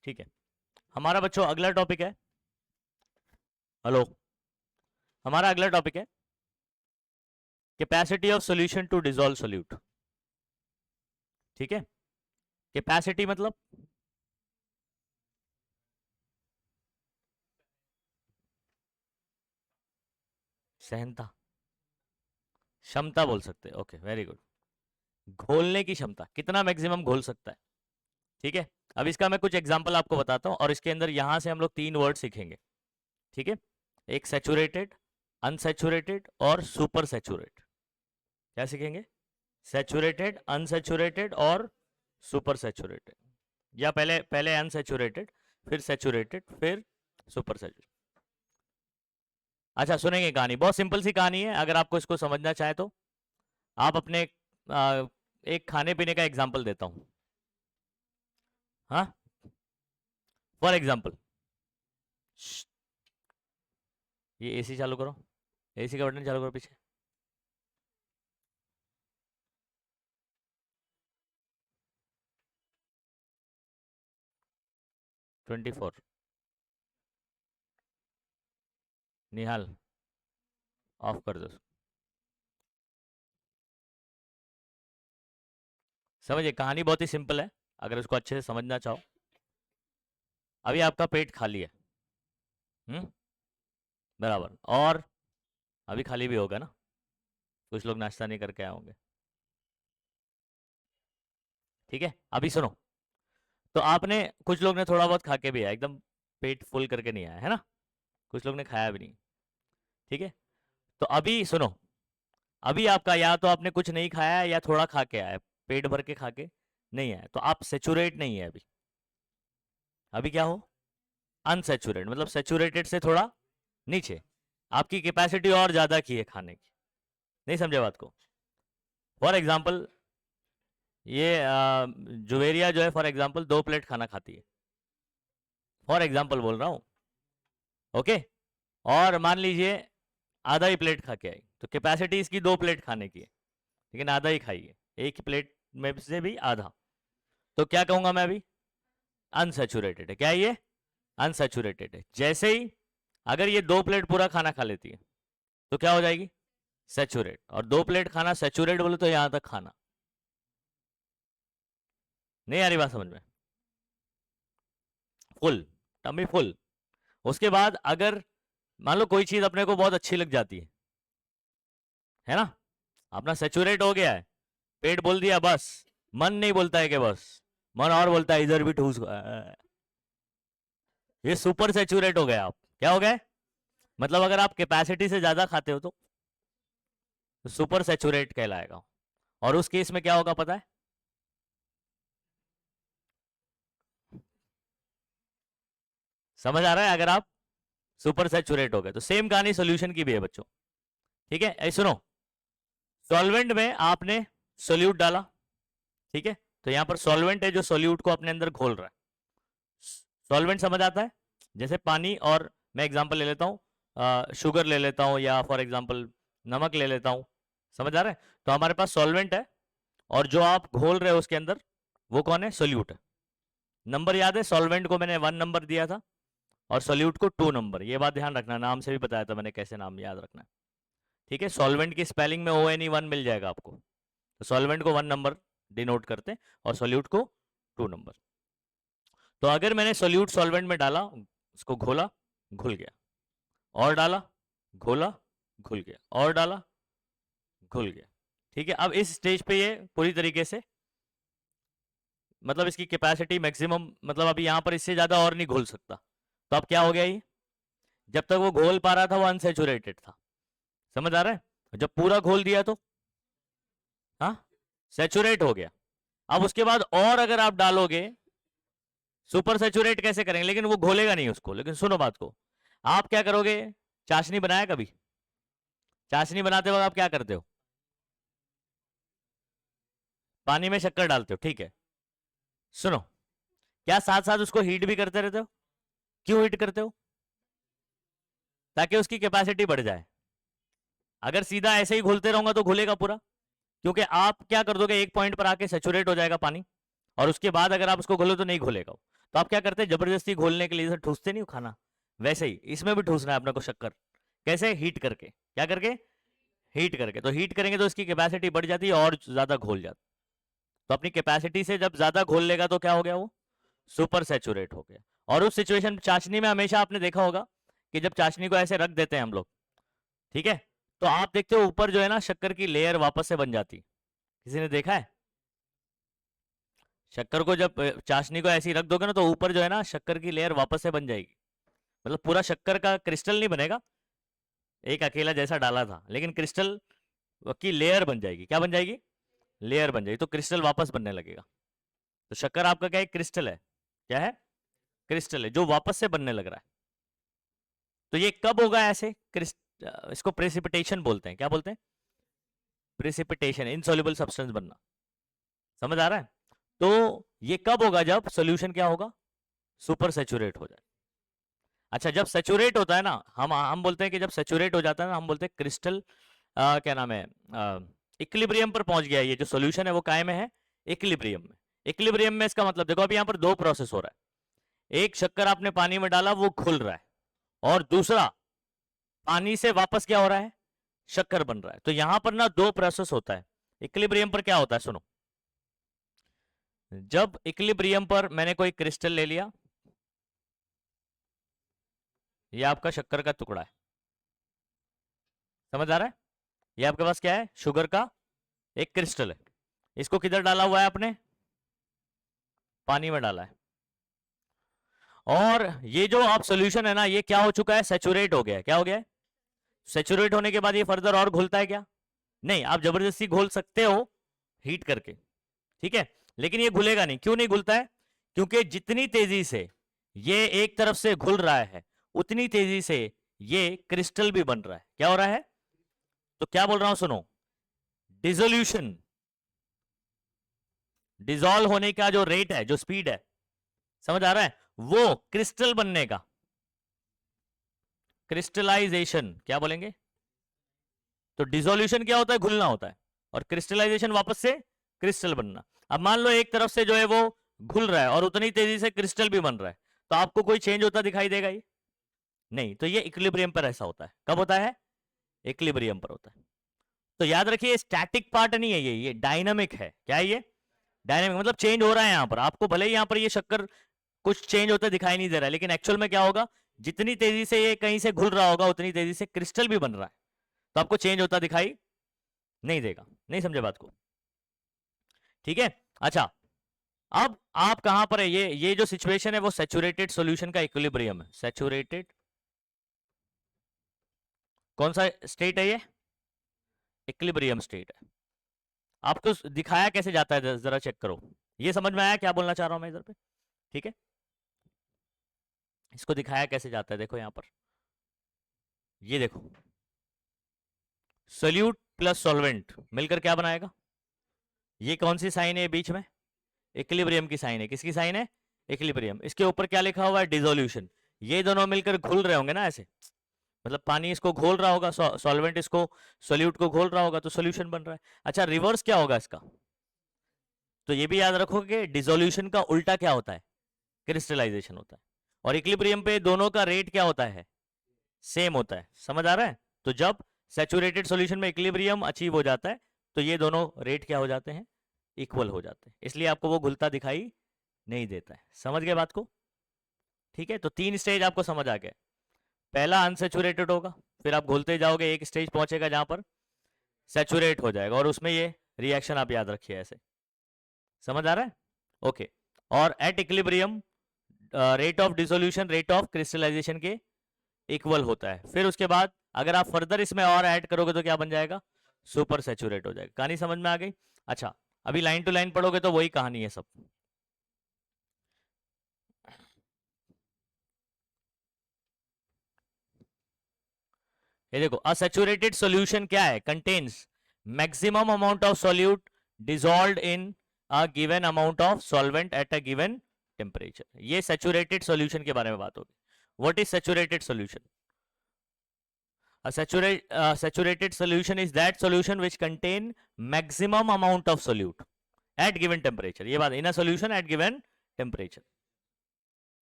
ठीक है, हमारा बच्चों अगला टॉपिक है, हेलो, हमारा अगला टॉपिक है capacity of solution to dissolve solute. ठीक है, कैपेसिटी मतलब सहनता, क्षमता बोल सकते हैं। Okay, very good. घोलने की क्षमता, कितना मैक्सिमम घोल सकता है। ठीक है, अब इसका मैं कुछ एग्जांपल आपको बताता हूं और इसके अंदर यहां से हम लोग 3 वर्ड सीखेंगे। ठीक है, एक सैचुरेटेड, अनसैचुरेटेड और सुपर सैचुरेट। क्या सीखेंगे? सैचुरेटेड, अनसैचुरेटेड और सुपर सैचुरेटेड, या पहले पहले अनसैचुरेटेड, फिर सैचुरेटेड, फिर सुपर सैचुरेटेड। अच्छा, सुनेंगे कहानी, बहुत सिंपल सी कहानी है, अगर आपको इसको समझना चाहे तो। आप अपने एक खाने पीने का एग्जाम्पल देता हूं। हाँ, फॉर एग्जाम्पल, ये एसी चालू करो, एसी का बटन चालू करो पीछे। ट्वेंटी फोर, निहाल ऑफ कर दो। समझिए, कहानी बहुत ही सिंपल है, अगर उसको अच्छे से समझना चाहो। अभी आपका पेट खाली है, बराबर, और अभी खाली भी होगा ना, कुछ लोग नाश्ता नहीं करके आए होंगे। ठीक है, अभी सुनो, तो आपने, कुछ लोग ने थोड़ा बहुत खा के भी आया, एकदम पेट फुल करके नहीं आया है ना, कुछ लोग ने खाया भी नहीं। ठीक है, तो अभी सुनो, अभी आपका या तो आपने कुछ नहीं खाया है या थोड़ा खा के आया, पेट भर के खा के नहीं आया, तो आप सेचुरेट नहीं है अभी। अभी क्या हो? अनसेचुरेट, मतलब सेचुरेटेड से थोड़ा नीचे, आपकी कैपेसिटी और ज्यादा की है खाने की। नहीं समझे बात को? फॉर एग्जाम्पल, ये जुवेरिया जो है, फॉर एग्जाम्पल 2 प्लेट खाना खाती है, फॉर एग्जाम्पल बोल रहा हूँ। ओके, और मान लीजिए आधा ही प्लेट खा के आई, तो कैपेसिटी इसकी 2 प्लेट खाने की है, लेकिन आधा ही खाई है, एक ही प्लेट में से भी आधा, तो क्या कहूंगा मैं अभी? अनसेचुरेटेड है। क्या ये? अनसेचुरेटेड है। जैसे ही अगर ये 2 प्लेट पूरा खाना खा लेती है तो क्या हो जाएगी? सेचुरेट। और 2 प्लेट खाना सेचुरेट बोले तो यहां तक खाना। नहीं आ रही बात समझ में? Full, tummy full. उसके बाद अगर मान लो कोई चीज अपने को बहुत अच्छी लग जाती है ना, अपना सेचुरेट हो गया है, पेट बोल दिया बस, मन नहीं बोलता है कि बस, मन और बोलता है इधर भी ठूस, ये सुपर सेचुरेट हो गया। आप क्या हो गए? मतलब अगर आप कैपेसिटी से ज्यादा खाते हो तो सुपर सेचुरेट कहलाएगा। और उस केस में क्या होगा पता है? समझ आ रहा है? अगर आप सुपर सेचुरेट हो गए तो सेम कहानी सोल्यूशन की भी है बच्चों। ठीक है, ऐसे सुनो, सॉल्वेंट में आपने सोल्यूट डाला, ठीक है, तो यहां पर सॉल्वेंट है जो सोल्यूट को अपने अंदर घोल रहा है। सॉल्वेंट समझ आता है? जैसे पानी, और मैं एग्जांपल ले लेता हूं, शुगर ले लेता हूं, या फॉर एग्जांपल नमक ले लेता हूं। समझ आ रहा है? तो हमारे पास सॉल्वेंट है, और जो आप घोल रहे हो उसके अंदर, वो कौन है? सोल्यूट है। नंबर याद है? सॉल्वेंट को मैंने 1 नंबर दिया था और सोल्यूट को 2 नंबर। ये बात ध्यान रखना, नाम से भी बताया था मैंने कैसे नाम याद रखना है। ठीक है, सॉल्वेंट की स्पेलिंग में ONE1 मिल जाएगा आपको। तो सॉल्वेंट को 1 नंबर डिनोट करते हैं और सोल्यूट को 2 नंबर। तो अगर मैंने सोल्यूट सॉल्वेंट में डाला, उसको घोला, घुल गया, और डाला, घोला, घुल गया, और डाला, घुल गया। ठीक है, अब इस स्टेज पे ये पूरी तरीके से, मतलब इसकी कैपेसिटी मैक्सिमम, मतलब अभी यहां पर इससे ज्यादा और नहीं घोल सकता। तो अब क्या हो गया ये? जब तक वो घोल पा रहा था वो अनसेचुरेटेड था। समझ आ रहा है? जब पूरा घोल दिया तो हाँ, सेचुरेट हो गया। अब उसके बाद और अगर आप डालोगे, सुपर सेचुरेट कैसे करेंगे? लेकिन वो घोलेगा नहीं उसको। लेकिन सुनो बात को, आप क्या करोगे? चाशनी बनाया कभी? चाशनी बनाते वक्त आप क्या करते हो? पानी में शक्कर डालते हो, ठीक है। सुनो, क्या साथ साथ उसको हीट भी करते रहते हो? क्यों हीट करते हो? ताकि उसकी कैपेसिटी बढ़ जाए। अगर सीधा ऐसे ही घोलते रहूंगा तो घुलेगा पूरा, क्योंकि आप क्या कर दोगे, एक पॉइंट पर आके सेचुरेट हो जाएगा पानी, और उसके बाद अगर आप उसको घोलो तो नहीं घोलेगा वो। तो आप क्या करते हैं, जबरदस्ती घोलने के लिए जैसे ठूसते नहीं हो खाना, वैसे ही इसमें भी ठूसना है अपने को शक्कर। कैसे? हीट करके। क्या करके? हीट करके। तो हीट करेंगे तो इसकी कैपेसिटी बढ़ जाती है और ज्यादा घोल जाता। तो अपनी कैपेसिटी से जब ज्यादा घोल लेगा तो क्या हो गया, वो सुपर सैचुरेट हो गया। और उस सिचुएशन चाशनी में हमेशा आपने देखा होगा कि जब चाशनी को ऐसे रख देते हैं हम लोग, ठीक है, तो आप देखते हो ऊपर जो है ना शक्कर की लेयर वापस से बन जाती। किसी ने देखा है? शक्कर को जब चाशनी को ऐसे ही रख दोगे ना तो ऊपर जो है ना शक्कर की लेयर वापस से बन जाएगी। मतलब पूरा शक्कर का क्रिस्टल नहीं बनेगा, एक अकेला जैसा डाला था, लेकिन क्रिस्टल की लेयर बन जाएगी। क्या बन जाएगी? लेयर बन जाएगी। तो क्रिस्टल वापस बनने लगेगा। तो शक्कर आपका क्या है? क्रिस्टल है। क्या है? क्रिस्टल है जो वापस से बनने लग रहा है। तो ये कब होगा ऐसे? इसको प्रेसिपिटेशन बोलते हैं। क्या बोलते हैं? प्रेसिपिटेशन, इनसॉल्युबल सब्सटेंस बनना। समझ आ रहा है? तो ये कब होगा? जब सोल्यूशन क्या होगा? सुपर सैचुरेट हो जाए। अच्छा, जब सैचुरेट होता है ना, हम बोलते हैं कि जब सैचुरेट हो जाता है ना, हम बोलते हैं क्रिस्टल क्या नाम है, इक्विलिब्रियम पर पहुंच गया। ये जो सॉल्यूशन है वो काय में है? इक्विलिब्रियम में। इक्विलिब्रियम में इसका मतलब देखो, अभी यहां पर दो प्रोसेस हो रहा है। एक, शक्कर आपने पानी में डाला वो घुल रहा है, और दूसरा, पानी से वापस क्या हो रहा है? शक्कर बन रहा है। तो यहां पर ना दो प्रोसेस होता है। इक्विलिब्रियम पर क्या होता है, सुनो। जब इक्विलिब्रियम पर मैंने कोई क्रिस्टल ले लिया, ये आपका शक्कर का टुकड़ा है। समझ आ रहा है? ये आपके पास क्या है? शुगर का एक क्रिस्टल है। इसको किधर डाला हुआ है आपने? पानी में डाला है। और ये जो आप सॉल्यूशन है ना, ये क्या हो चुका है? सैचुरेट हो गया है। क्या हो गया है? सैचुरेट होने के बाद ये फर्दर और घुलता है क्या? नहीं। आप जबरदस्ती घोल सकते हो हीट करके, ठीक है, लेकिन ये घुलेगा नहीं। क्यों नहीं घुलता है? क्योंकि जितनी तेजी से ये एक तरफ से घुल रहा है, उतनी तेजी से ये क्रिस्टल भी बन रहा है। क्या हो रहा है? तो क्या बोल रहा हूं, सुनो। डिसोल्यूशन, डिसॉल्व होने का जो रेट है, जो स्पीड है, समझ आ रहा है, वो क्रिस्टल बनने का, क्रिस्टलाइजेशन क्या बोलेंगे? तो डिसोल्यूशन क्या होता है? घुलना होता है। और क्रिस्टलाइजेशन वापस से क्रिस्टल बनना। अब मान लो एक तरफ से जो है वो घुल रहा है और उतनी तेजी से क्रिस्टल भी बन रहा है, तो आपको कोई चेंज होता दिखाई देगा ये? नहीं। तो ये इक्विलिब्रियम पर ऐसा होता है। कब होता है? इक्विलिब्रियम पर होता है। तो याद रखिए, स्टैटिक पार्ट नहीं है ये डायनामिक है। क्या है ये? डायनामिक मतलब चेंज हो रहा है। यहां पर आपको भले ही यहां पर ये शक्कर कुछ चेंज होता दिखाई नहीं दे रहा है, लेकिन एक्चुअल में क्या होगा? जितनी तेजी से ये कहीं से घुल रहा होगा, उतनी तेजी से क्रिस्टल भी बन रहा है। तो आपको चेंज होता दिखाई नहीं देगा। नहीं समझे बात को? ठीक है। अच्छा, अब आप कहां पर है? ये जो सिचुएशन है वो सैचुरेटेड सॉल्यूशन का इक्विलिब्रियम है। सैचुरेटेड कौन सा स्टेट है ये? इक्विलिब्रियम स्टेट है। आपको दिखाया कैसे जाता है जरा चेक करो। ये समझ में आया क्या बोलना चाह रहा हूं मैं इधर पे? ठीक है, इसको दिखाया कैसे जाता है, देखो यहां पर। ये देखो, सोल्यूट प्लस सॉल्वेंट मिलकर क्या बनाएगा? ये कौन सी साइन है बीच में? इक्विलिब्रियम की साइन है। किसकी साइन है? इक्विलिब्रियम। इसके ऊपर क्या लिखा हुआ है? डिसोल्यूशन। ये दोनों मिलकर घुल रहे होंगे ना ऐसे, मतलब पानी इसको घोल रहा होगा, सॉल्वेंट इसको, सोल्यूट को घोल रहा होगा, तो सोल्यूशन बन रहा है। अच्छा, रिवर्स क्या होगा इसका? तो ये भी याद रखोगे, डिसोल्यूशन का उल्टा क्या होता है? क्रिस्टलाइजेशन होता है। और इक्विलिब्रियम पे दोनों का रेट क्या होता है? सेम होता है। समझ आ रहा है? तो जब सैचुरेटेड सॉल्यूशन में इक्विलिब्रियम अचीव हो जाता है, तो ये दोनों रेट क्या हो जाते हैं? इक्वल हो जाते हैं। इसलिए आपको वो घुलता दिखाई नहीं देता है। समझ गए बात को? ठीक है, तो तीन स्टेज आपको समझ आ गया। पहला अनसेचुरेटेड होगा, फिर आप घुलते जाओगे, एक स्टेज पहुंचेगा जहां पर सैचुरेट हो जाएगा, और उसमें ये रिएक्शन आप याद रखिए ऐसे। समझ आ रहा है? ओके। और at equilibrium rate of dissolution rate of crystallisation के इक्वल होता है। फिर उसके बाद अगर आप फर्दर इसमें और ऐड करोगे तो क्या बन जाएगा? सुपर सैचुरेट हो जाएगा। कहानी समझ में आ गई? अच्छा, अभी लाइन टू लाइन पढ़ोगे तो वही कहानी है सब। ये देखो, असेचुरेटेड सॉल्यूशन क्या है? Contains maximum amount of solute dissolved in a given amount of solvent at a given temperature. ये सैचुरेटेड सॉल्यूशन के बारे में बात होगी। What is saturated solution? A saturated solution is that solution which contain maximum amount of solute at given temperature, ये बात, in a solution at given temperature.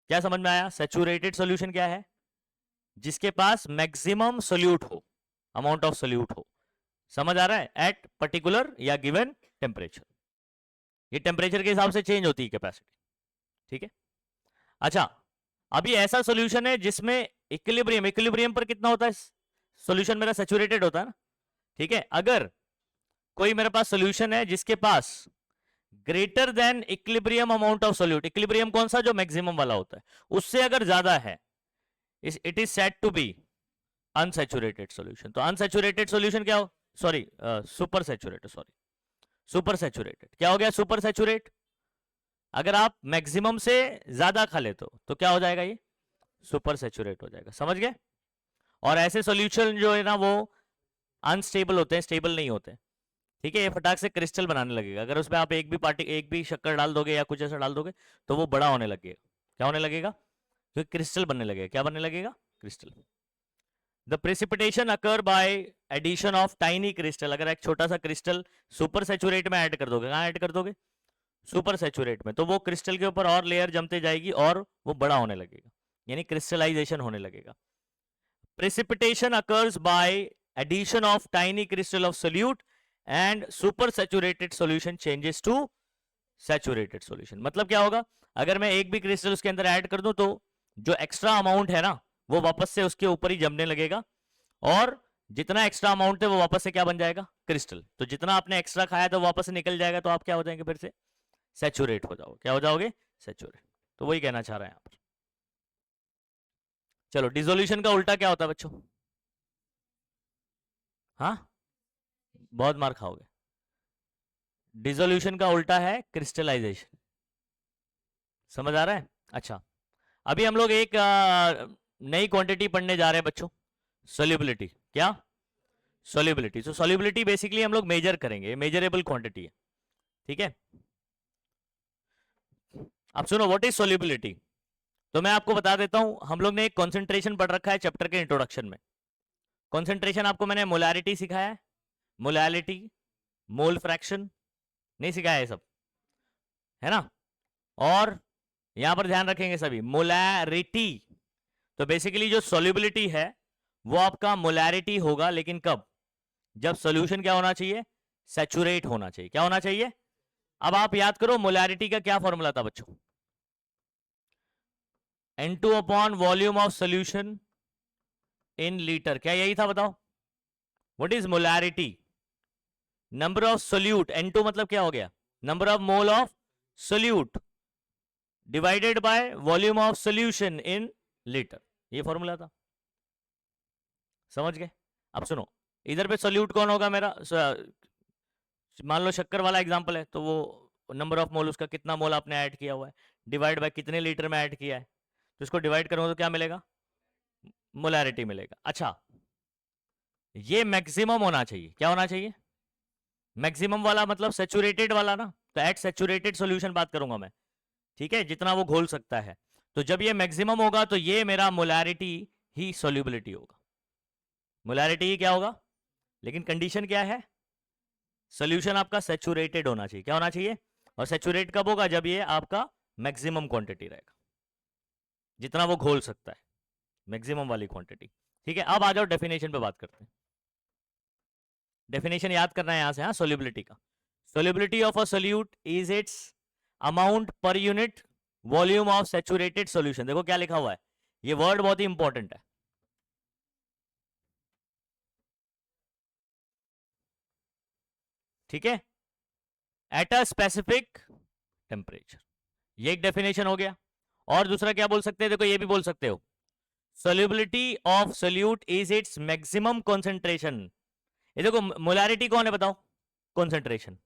क्या समझ में आया? सैचुरेटेड सोल्यूशन क्या है? जिसके पास मैक्सिमम सोल्यूट हो, अमाउंट ऑफ सोल्यूट हो। समझ आ रहा है? एट पर्टिकुलर या गिवन टेम्परेचर, ये टेम्परेचर के हिसाब से चेंज होती है कैपेसिटी। ठीक है, अच्छा अभी ऐसा सोल्यूशन है जिसमें इक्विलिब्रियम, इक्विलिब्रियम पर कितना होता है? सोल्यूशन मेरा सैचुरेटेड होता है ना। ठीक है, अगर कोई मेरे पास सोल्यूशन है जिसके पास greater than equilibrium amount of solute, equilibrium कौन सा? जो मैक्सिमम वाला होता है, उससे अगर ज्यादा है, it is said to be unsaturated solution. तो अनसैचुरेटेड सोल्यूशन क्या हो? Sorry, super saturated, sorry super saturated. क्या हो गया? Super saturate. अगर आप मैक्सिमम से ज्यादा खा लेते हो तो क्या हो जाएगा? ये सुपर सैचुरेट हो जाएगा। समझ गए? और ऐसे सॉल्यूशन जो है ना वो अनस्टेबल होते हैं, स्टेबल नहीं होते। ठीक है, ये फटाक से क्रिस्टल बनाने लगेगा। अगर उसमें आप एक भी शक्कर डाल दोगे या कुछ ऐसा डाल दोगे तो वो बड़ा होने लगेगा। क्या होने लगेगा? क्योंकि क्रिस्टल बनने लगेगा। क्या बनने लगेगा? Crystal. The precipitation occur by addition of tiny crystal. अगर एक छोटा सा क्रिस्टल सुपर सैचुरेट में ऐड कर दोगे, कहाँ ऐड कर दोगे? सुपर सैचुरेट में, तो वो क्रिस्टल के ऊपर और लेयर जमते जाएगी और वो बड़ा होने लगेगा, यानी क्रिस्टलाइजेशन होने लगेगा। Precipitation occurs by addition of tiny crystal of solute and super saturated solution changes to saturated solution. मतलब क्या होगा? अगर मैं एक भी क्रिस्टल उसके अंदर ऐड कर दूं तो जो एक्स्ट्रा अमाउंट है ना वो वापस से उसके ऊपर ही जमने लगेगा, और जितना एक्स्ट्रा अमाउंट है वो वापस से क्या बन जाएगा? क्रिस्टल। तो जितना आपने एक्स्ट्रा खाया तो वापस से निकल जाएगा, तो आप क्या हो जाएंगे? फिर से सैचुरेट हो जाओगे। क्या हो जाओगे? सैचुरेट। तो वही कहना चाह रहे हैं यहाँ पर। चलो, डिसोल्यूशन का उल्टा क्या होता है बच्चों? हाँ, बहुत मार खाओगे। डिसोल्यूशन का उल्टा है क्रिस्टलाइजेशन। समझ आ रहा है? अच्छा, अभी हम लोग एक नई क्वांटिटी पढ़ने जा रहे हैं बच्चों, सोल्यूबिलिटी। क्या? सोल्यूबिलिटी। तो सोल्यूबिलिटी बेसिकली हम लोग मेजर करेंगे, मेजरेबल क्वांटिटी है। ठीक है, अब सुनो, व्हाट इज सोल्यूबिलिटी। तो मैं आपको बता देता हूं, हम लोग ने एक कॉन्सेंट्रेशन पढ़ रखा है चैप्टर के इंट्रोडक्शन में। कॉन्सेंट्रेशन आपको मैंने मोलैरिटी सिखाया है, मोलैलिटी, मोल फ्रैक्शन, नहीं सिखाया है सब, है ना? और यहां पर ध्यान रखेंगे सभी, मोलैरिटी। तो बेसिकली जो सोल्यूबिलिटी है वो आपका मोलैरिटी होगा, लेकिन कब? जब सॉल्यूशन क्या होना चाहिए? सैचुरेट होना चाहिए। क्या होना चाहिए? अब आप याद करो, मोलैरिटी का क्या फॉर्मूला था बच्चों? N2 upon volume of solution in litre. क्या यही था? बताओ, what is molarity? Number of solute, N2 मतलब क्या हो गया? Number of mole of solute divided by volume of solution in litre, ये फॉर्मूला था। समझ गए? अब सुनो, इधर पे सोल्यूट कौन होगा मेरा? मान लो शक्कर वाला एग्जांपल है, तो वो नंबर ऑफ मोल, उसका कितना मोल आपने ऐड किया हुआ है, डिवाइड बाय कितने लीटर में ऐड किया है, तो इसको डिवाइड करूंगा तो क्या मिलेगा? मोलैरिटी मिलेगा। अच्छा, ये मैक्सिमम होना चाहिए। क्या होना चाहिए? मैक्सिमम वाला मतलब सैचुरेटेड वाला ना, तो एट सैचुरेटेड सॉल्यूशन बात करूंगा मैं। ठीक है, जितना वो घोल सकता है। तो जब ये मैक्सिमम होगा तो ये मेरा मोलैरिटी ही सोल्यूबिलिटी होगा। मोलैरिटी ही क्या होगा? लेकिन कंडीशन क्या है? सोल्यूशन आपका सैचुरेटेड होना चाहिए। क्या होना चाहिए? और सैचुरेट कब होगा? जब ये आपका मैक्सिमम क्वांटिटी रहेगा, जितना वो घोल सकता है, मैक्सिमम वाली क्वांटिटी। ठीक है, अब आ जाओ डेफिनेशन पे बात करते हैं। डेफिनेशन याद करना है यहां से। हाँ, सोल्यूबिलिटी का, solubility of a solute is it's amount per unit volume of saturated solution. देखो क्या लिखा हुआ है, ये वर्ड बहुत ही इंपॉर्टेंट है। ठीक है, एट अ स्पेसिफिक टेम्परेचर, ये एक डेफिनेशन हो गया। और दूसरा क्या बोल सकते हैं? देखो ये भी बोल सकते हो, solubility of solute is its maximum concentration. ये देखो, मोलैरिटी कौन है बताओ? कॉन्सेंट्रेशन।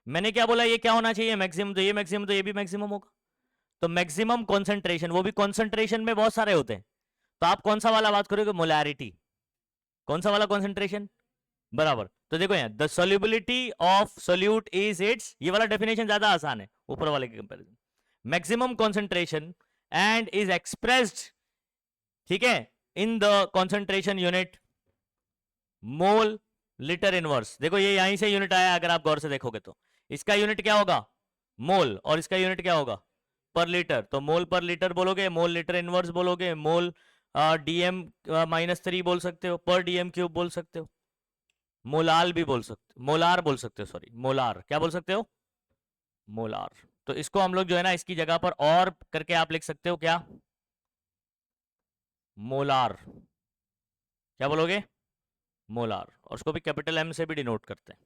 मैंने क्या बोला? ये क्या होना चाहिए? मैक्सिमम। तो ये मैक्सिमम, तो ये भी मैक्सिमम होगा। तो मैक्सिमम कॉन्सेंट्रेशन, वो भी कॉन्सेंट्रेशन में बहुत सारे होते हैं, तो आप कौन सा वाला बात करोगे? मोलैरिटी। कौन सा वाला कॉन्सेंट्रेशन? बराबर। तो देखो यहाँ, the solubility of solute is it's, ये वाला डेफिनेशन ज्यादा आसान है ऊपर वाले के comparison. Maximum concentration and is expressed, ठीक है, in the concentration unit mole litre inverse. देखो ये यहीं से यूनिट आया, अगर आप गौर से देखोगे तो इसका यूनिट क्या होगा? मोल, और इसका यूनिट क्या होगा? पर लीटर। तो मोल पर लीटर बोलोगे, मोल लीटर इनवर्स बोलोगे, मोल डीएम -3 बोल सकते हो, पर डीएम क्यूब बोल सकते हो, मोलाल भी बोल सकते हो, मोलार बोल सकते हो, सॉरी मोलार, क्या बोल सकते हो? मोलार। तो इसको हम लोग जो है ना इसकी जगह पर और करके आप लिख सकते हो क्या? मोलार। क्या बोलोगे? मोलार। और उसको भी कैपिटल एम से भी डिनोट करते हैं।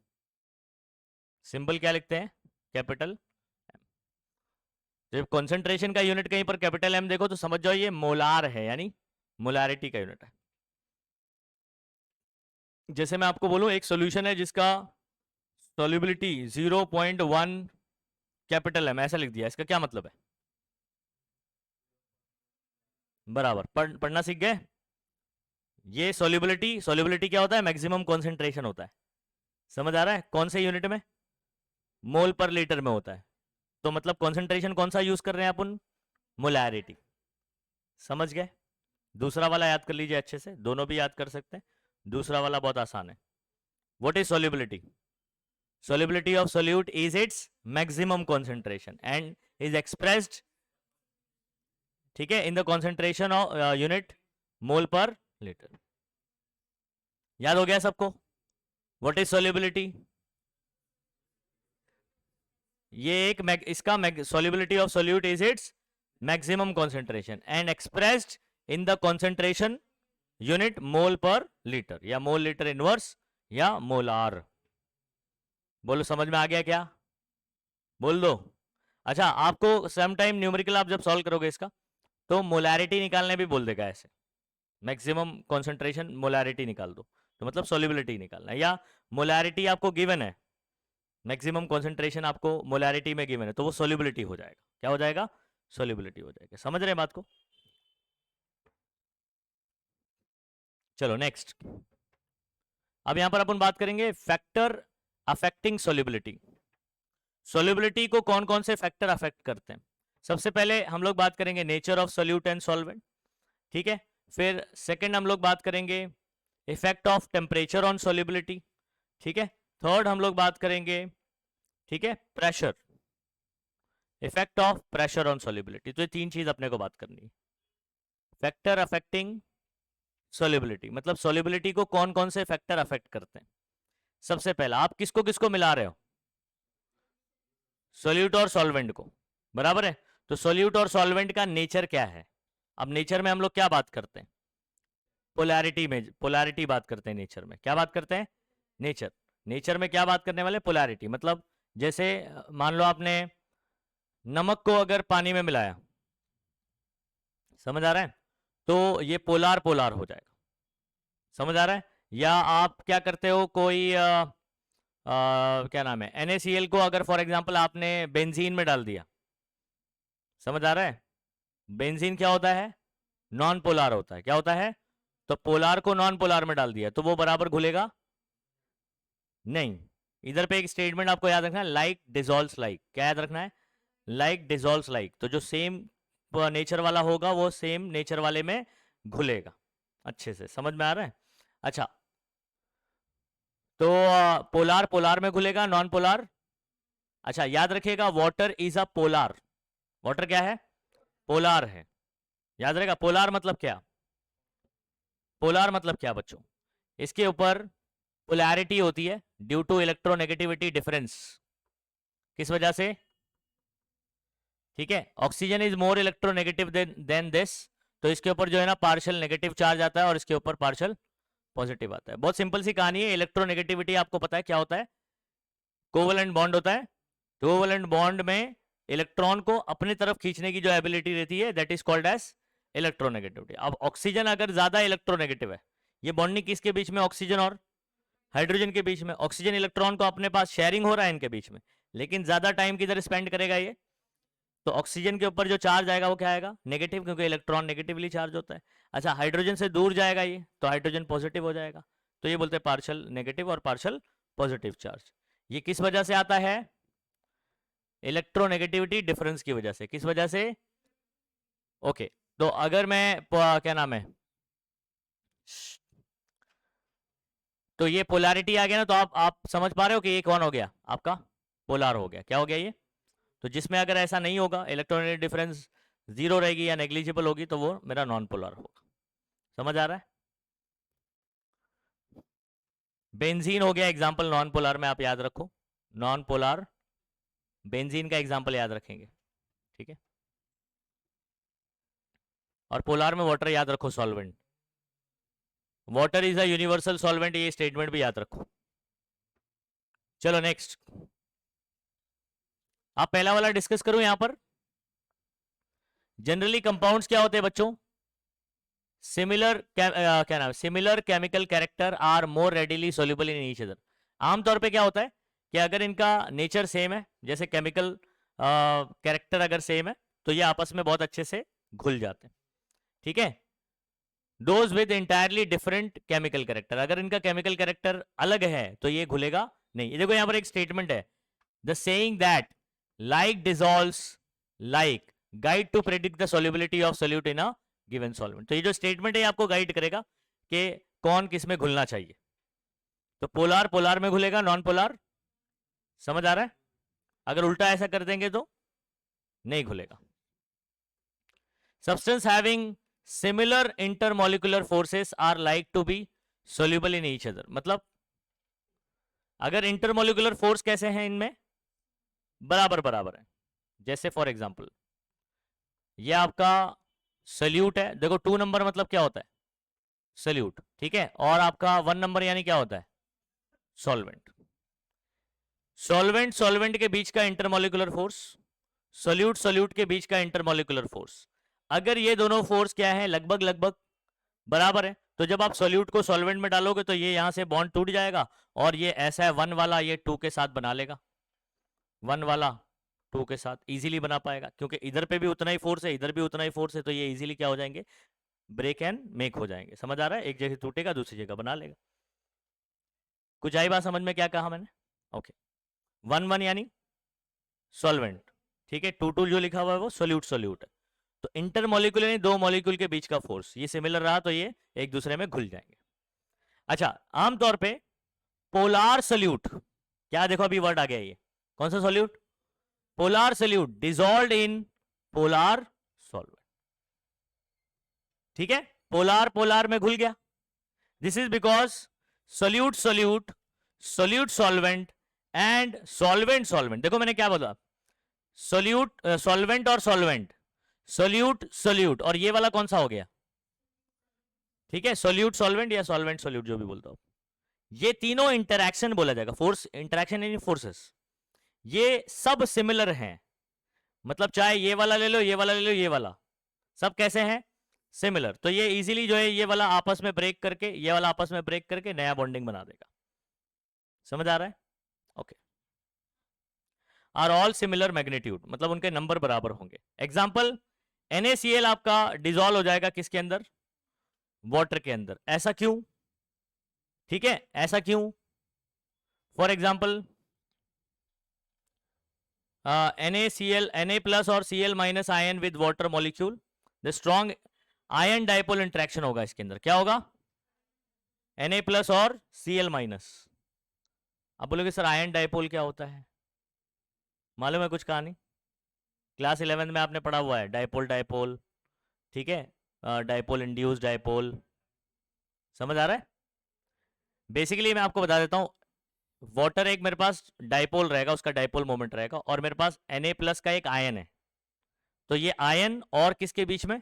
सिंबल क्या लिखते हैं? कैपिटल। जब कॉन्सेंट्रेशन का यूनिट कहीं पर कैपिटल एम देखो तो समझ जाओ ये मोलार है, यानी मोलारिटी का यूनिट है। जैसे मैं आपको बोलूं एक सॉल्यूशन है जिसका सॉल्युबिलिटी 0.1 कैपिटल एम, ऐसा लिख दिया, इसका क्या मतलब है? बराबर। पढ़ना सीख गए? ये सॉल्युबिलिटी, सॉल्युबिलिटी क्या होता है? मैक्सिमम कॉन्सेंट्रेशन होता है। समझ आ रहा है? कौन से यूनिट में? मोल पर लीटर में होता है। तो मतलब कॉन्सेंट्रेशन कौन सा यूज कर रहे हैं अपन? मोलैरिटी। समझ गए? दूसरा वाला याद कर लीजिए अच्छे से, दोनों भी याद कर सकते हैं। दूसरा वाला बहुत आसान है। What is solubility? Solubility of solute is its maximum concentration and is expressed, ठीक है, in the concentration of unit mole per liter। याद हो गया सबको? What is solubility? ये एक इसका solubility of solute is its maximum concentration and expressed in the concentration unit mole per liter या mole liter inverse या molar। बोलो समझ में आ गया क्या? बोल दो। अच्छा, आपको सम टाइम न्यूमेरिकल आप जब सॉल्व करोगे इसका तो मोलैरिटी निकालने भी बोल देगा ऐसे, मैक्सिमम कॉन्सेंट्रेशन मोलैरिटी निकाल दो, तो मतलब सोल्युबिलिटी निकालना है, या मोलैरिटी आपको गिवन है, मैक्सिमम कॉन्सेंट्रेशन आपको मोलैरिटी में गिवन है, तो वो सोल्युबिलिटी हो जाएगा। क्या हो जाएगा? सोल्युबिलिटी हो जाएगा। समझ रहे हैं बात को? चलो नेक्स्ट। अब यहां पर अपन बात करेंगे फैक्टर अफेक्टिंग सोल्युबिलिटी। सोल्युबिलिटी को कौन कौन से फैक्टर अफेक्ट करते हैं? सबसे पहले हम लोग बात करेंगे nature of solute and solvent, ठीक है। फिर सेकंड हम लोग बात करेंगे effect of temperature on solubility, ठीक है। थर्ड हम लोग बात करेंगे, ठीक है, pressure, effect of pressure on solubility. तो ये तीन चीज अपने को बात करनी है। फैक्टर अफेक्टिंग सोल्युबिलिटी मतलब सोल्युबिलिटी को कौन कौन से फैक्टर अफेक्ट करते हैं। सबसे पहला, आप किसको किसको मिला रहे हो? सोल्यूट और सॉल्वेंट को, बराबर है। तो सोल्यूट और सॉल्वेंट का नेचर क्या है? अब नेचर में हम लोग क्या बात करते हैं? पोलैरिटी में, पोलैरिटी बात करते हैं नेचर में। क्या बात करते हैं? नेचर। नेचर में क्या बात करने वाले? पोलैरिटी। मतलब जैसे मान लो आपने नमक को अगर पानी में मिलाया, समझ आ रहा है, तो ये पोलार पोलार हो जाएगा। समझ आ रहा है? या आप क्या करते हो, कोई क्या नाम है, NaCl को अगर फॉर एग्जांपल आपने बेंजीन में डाल दिया, समझ आ रहा है, बेंजीन क्या होता है? नॉन पोलार होता है। क्या होता है? तो पोलार को नॉन पोलार में डाल दिया तो वो बराबर घुलेगा नहीं। इधर पे एक स्टेटमेंट आपको याद रखना है, लाइक डिजोल्व्स लाइक। क्या याद रखना है? Like dissolves like. तो जो सेम नेचर वाला होगा वो सेम नेचर वाले में घुलेगा। अच्छे से समझ में आ रहा है? अच्छा, तो पोलार पोलार में घुलेगा, नॉन पोलार। अच्छा, याद रखिएगा water is a polar. Water क्या है? पोलार है। याद रहेगा पोलार मतलब क्या? पोलार मतलब क्या बच्चों? इसके ऊपर पोलैरिटी होती है ड्यू टू इलेक्ट्रोनेगेटिविटी डिफरेंस। किस वजह से? ठीक है, oxygen is more electronegative than this, तो इसके ऊपर जो है ना पार्शियल नेगेटिव चार्ज आता है और इसके ऊपर पार्शियल पॉजिटिव आता है। बहुत सिंपल सी कहानी है। इलेक्ट्रोनेगेटिविटी आपको पता है क्या होता है? कोवलेंट बॉन्ड होता है। कोवलेंट बॉन्ड में इलेक्ट्रॉन को अपनी तरफ खींचने की जो एबिलिटी रहती है that is called as electronegativity. अब ऑक्सीजन अगर ज्यादा इलेक्ट्रोनेगेटिव है, ये बॉन्डिंग किसके बीच में? ऑक्सीजन और हाइड्रोजन के बीच में। ऑक्सीजन इलेक्ट्रॉन को अपने पास शेयरिंग हो रहा है इनके बीच में, लेकिन ज्यादा टाइम किधर स्पेंड करेगा ये? तो ऑक्सीजन के ऊपर जो चार्ज आएगा वो क्या आएगा? नेगेटिव, क्योंकि इलेक्ट्रॉन नेगेटिवली चार्ज होता है। अच्छा, हाइड्रोजन से दूर जाएगा ये तो हाइड्रोजन पॉजिटिव हो जाएगा। तो ये बोलते हैं पार्शियल नेगेटिव और पार्शियल पॉजिटिव चार्ज। ये किस वजह से आता है? इलेक्ट्रोनेगेटिविटी डिफरेंस की वजह से। किस वजह से? ओके, तो अगर मैं क्या नाम है, तो ये पोलैरिटी आ गया ना, तो आप समझ पा रहे हो कि ये कौन हो गया? आपका पोलार हो गया। क्या हो गया ये? तो जिसमें अगर ऐसा नहीं होगा, इलेक्ट्रोनेगेटिव डिफरेंस जीरो रहेगी या नेग्लिजिबल होगी, तो वो मेरा नॉन पोलर होगा। समझ आ रहा है? बेंजीन हो गया एग्जाम्पल नॉन पोलर में, आप याद रखो, नॉन पोलर बेंजीन का एग्जाम्पल याद रखेंगे, ठीक है। और पोलर में वाटर याद रखो, solvent, water is a universal solvent, ये स्टेटमेंट भी याद रखो। चलो नेक्स्ट, आप पहला वाला डिस्कस करूं यहां पर। जनरली कंपाउंड्स क्या होते हैं बच्चों? सिमिलर क्या नाम है, similar chemical character are more readily soluble in each other. आमतौर पे क्या होता है कि अगर इनका नेचर सेम है, जैसे केमिकल कैरेक्टर अगर सेम है, तो ये आपस में बहुत अच्छे से घुल जाते हैं, ठीक है। Those with entirely different chemical character, अगर इनका केमिकल कैरेक्टर अलग है तो ये घुलेगा नहीं। ये देखो यहां पर एक स्टेटमेंट है, the saying that like dissolves like guide to predict the solubility of solute in a given solvent. तो ये जो स्टेटमेंट है आपको गाइड करेगा कि कौन किस में घुलना चाहिए। तो पोलार पोलार में घुलेगा, नॉन पोलार, समझ आ रहा है? अगर उल्टा ऐसा कर देंगे तो नहीं घुलेगा। Substance having similar intermolecular forces are like to be soluble in each other. मतलब अगर इंटरमोलिकुलर फोर्स कैसे हैं इनमें, बराबर बराबर है। जैसे फॉर एग्जांपल ये आपका सल्यूट है, देखो 2 नंबर मतलब क्या होता है, सल्यूट, ठीक है। और आपका 1 नंबर यानी क्या होता है, सॉल्वेंट। सॉल्वेंट सॉल्वेंट के बीच का इंटरमोलिकुलर फोर्स, सोल्यूट सोल्यूट के बीच का इंटरमोलिकुलर फोर्स, अगर ये दोनों फोर्स क्या है, लगभग लगभग बराबर है, तो जब आप सोल्यूट को सॉल्वेंट में डालोगे तो ये यहां से बॉन्ड टूट जाएगा, और ये ऐसा है 1 वाला ये 2 के साथ बना लेगा, 1 वाला 2 के साथ इजीली बना पाएगा, क्योंकि इधर पे भी उतना ही फोर्स है, इधर भी उतना ही फोर्स है, तो ये इजीली क्या हो जाएंगे, ब्रेक एंड मेक हो जाएंगे। समझ आ रहा है? एक जगह टूटेगा दूसरी जगह बना लेगा। कुछ आई बात समझ में, क्या कहा मैंने? ओके, 1 1 यानी सॉल्वेंट, ठीक है। 2 2 जो लिखा हुआ है वो सोल्यूट सोल्यूट है। तो इंटरमोलिकुलर यानी दो मॉलिक्यूल के बीच का फोर्स, ये सिमिलर रहा तो ये एक दूसरे में घुल जाएंगे। अच्छा, आमतौर पे पोलार सोल्यूट, क्या देखो अभी वर्ड आ गया, ये कौन सा solute, polar solute dissolve in polar solvent, ठीक है। पोलार पोलार में घुल गया, this is because solute solute solute solvent and solvent solvent. देखो मैंने क्या बोला, सोल्यूट सॉल्वेंट और सॉल्वेंट, सोल्यूट सोल्यूट, और ये वाला कौन सा हो गया, ठीक है, सोल्यूट सॉल्वेंट या सॉल्वेंट सोल्यूट जो भी बोलता हो, ये तीनों इंटरैक्शन बोला जाएगा, फोर्स इंटरैक्शन यानी फोर्सेस, ये सब सिमिलर हैं। मतलब चाहे ये वाला ले लो, ये वाला ले लो, ये वाला, सब कैसे हैं, सिमिलर। तो ये इजीली जो है ये वाला आपस में ब्रेक करके, ये वाला आपस में ब्रेक करके नया बॉन्डिंग बना देगा। समझ आ रहा है? Okay. Are all similar magnitude, मतलब उनके नंबर बराबर होंगे। एग्जाम्पल, NaCl आपका डिजोल्व हो जाएगा किसके अंदर, वाटर के अंदर। ऐसा क्यों, ठीक है, ऐसा क्यों? For example NaCl, Na plus और Cl minus ion with water molecule, the strong ion dipole interaction होगा इसके अंदर। क्या होगा, Na प्लस और Cl माइनस। अब बोलोगे सर आयन डाइपोल क्या होता है, मालूम है कुछ कहानी, क्लास 11 में आपने पढ़ा हुआ है, डाइपोल डाइपोल, ठीक है, डाइपोल इंड्यूस डाइपोल। समझ आ रहा है? बेसिकली मैं आपको बता देता हूं, वाटर एक मेरे पास डाइपोल रहेगा, उसका डाइपोल मोमेंट रहेगा, और मेरे पास Na प्लस का एक आयन है, तो ये आयन और किसके बीच में,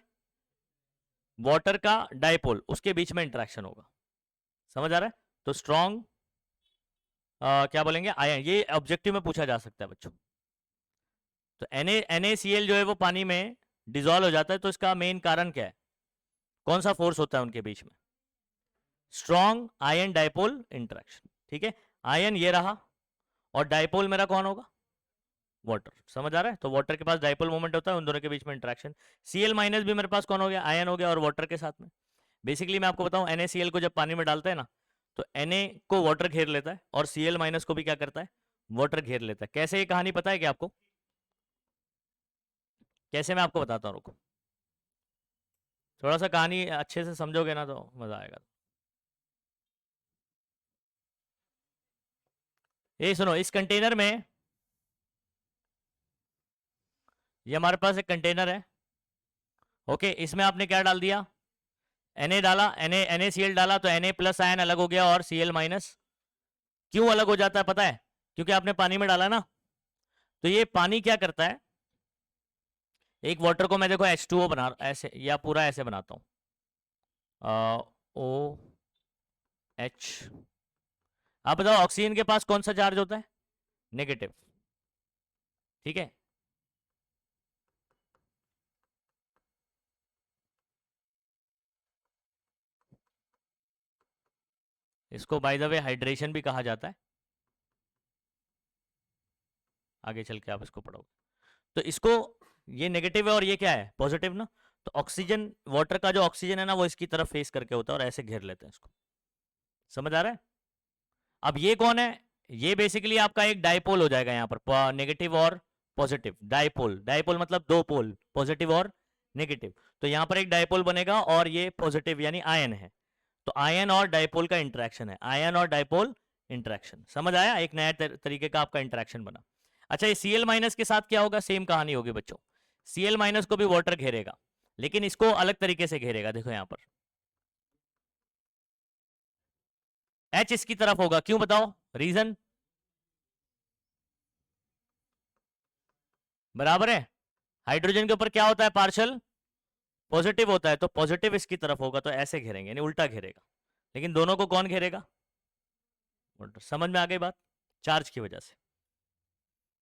वाटर का डाइपोल, उसके बीच में इंटरेक्शन होगा। समझ आ रहा है? तो स्ट्रॉन्ग क्या बोलेंगे, आयन, ये ऑब्जेक्टिव में पूछा जा सकता है बच्चों। तो NaCl जो है वो पानी में डिजोल्व हो जाता है, तो इसका मेन कारण क्या है, कौन सा फोर्स होता है उनके बीच में, स्ट्रॉन्ग आयन डाइपोल इंटरेक्शन, ठीक है। आयन ये रहा, और डाइपोल मेरा कौन होगा, वाटर। समझ आ रहा है? तो वाटर के पास डाइपोल मोमेंट होता है, उन दोनों के बीच में इंटरेक्शन। Cl माइनस भी मेरे पास कौन हो गया, आयन हो गया, और वाटर के साथ में। बेसिकली मैं आपको बताऊं, NaCl को जब पानी में डालते हैं ना, तो Na को वाटर घेर लेता है, और Cl माइनस को भी क्या करता है, वाटर घेर लेता है। कैसे, ये कहानी पता है क्या आपको, कैसे, मैं आपको बताता हूँ, रुको, थोड़ा सा कहानी अच्छे से समझोगे ना तो मजा आएगा। ये सुनो, इस कंटेनर में ये हमारे पास एक कंटेनर है। ओके, इसमें आपने क्या डाल दिया, Na डाला, NaCl डाला, तो Na प्लस आयन अलग हो गया और Cl माइनस। क्यों अलग हो जाता है पता है? क्योंकि आपने पानी में डाला ना। तो ये पानी क्या करता है, एक वाटर को मैं देखो H2O बना ऐसे, या पूरा ऐसे बनाता हूँ, OH। आप बताओ ऑक्सीजन के पास कौन सा चार्ज होता है? नेगेटिव। ठीक है, इसको बाय द वे हाइड्रेशन भी कहा जाता है, आगे चल के आप इसको पढ़ोगे। तो इसको, ये नेगेटिव है और ये क्या है, पॉजिटिव ना। तो ऑक्सीजन, वाटर का जो ऑक्सीजन है ना, वो इसकी तरफ फेस करके होता है और ऐसे घेर लेते हैं इसको। समझ आ रहा है? अब ये कौन है, ये बेसिकली आपका एक डाइपोल हो जाएगा यहाँ पर, नेगेटिव और पॉजिटिव। डाइपोल, डाइपोल मतलब दो पोल, पॉजिटिव और नेगेटिव। तो यहाँ पर एक डाइपोल बनेगा और ये पॉजिटिव यानी आयन है। तो आयन और डाइपोल का इंटरेक्शन है, आयन और डाइपोल इंटरेक्शन। समझ आया? एक नया तरीके का आपका इंटरेक्शन बना। अच्छा, ये Cl माइनस के साथ क्या होगा, सेम कहानी होगी बच्चों। Cl माइनस को भी वाटर घेरेगा, लेकिन इसको अलग तरीके से घेरेगा। देखो यहां पर H इसकी तरफ होगा, क्यों बताओ रीजन? बराबर है, हाइड्रोजन के ऊपर क्या होता है, पार्शल पॉजिटिव होता है, तो पॉजिटिव इसकी तरफ होगा, तो ऐसे घेरेंगे यानी उल्टा घेरेगा। लेकिन दोनों को कौन घेरेगा? समझ में आ गई बात? चार्ज की वजह से।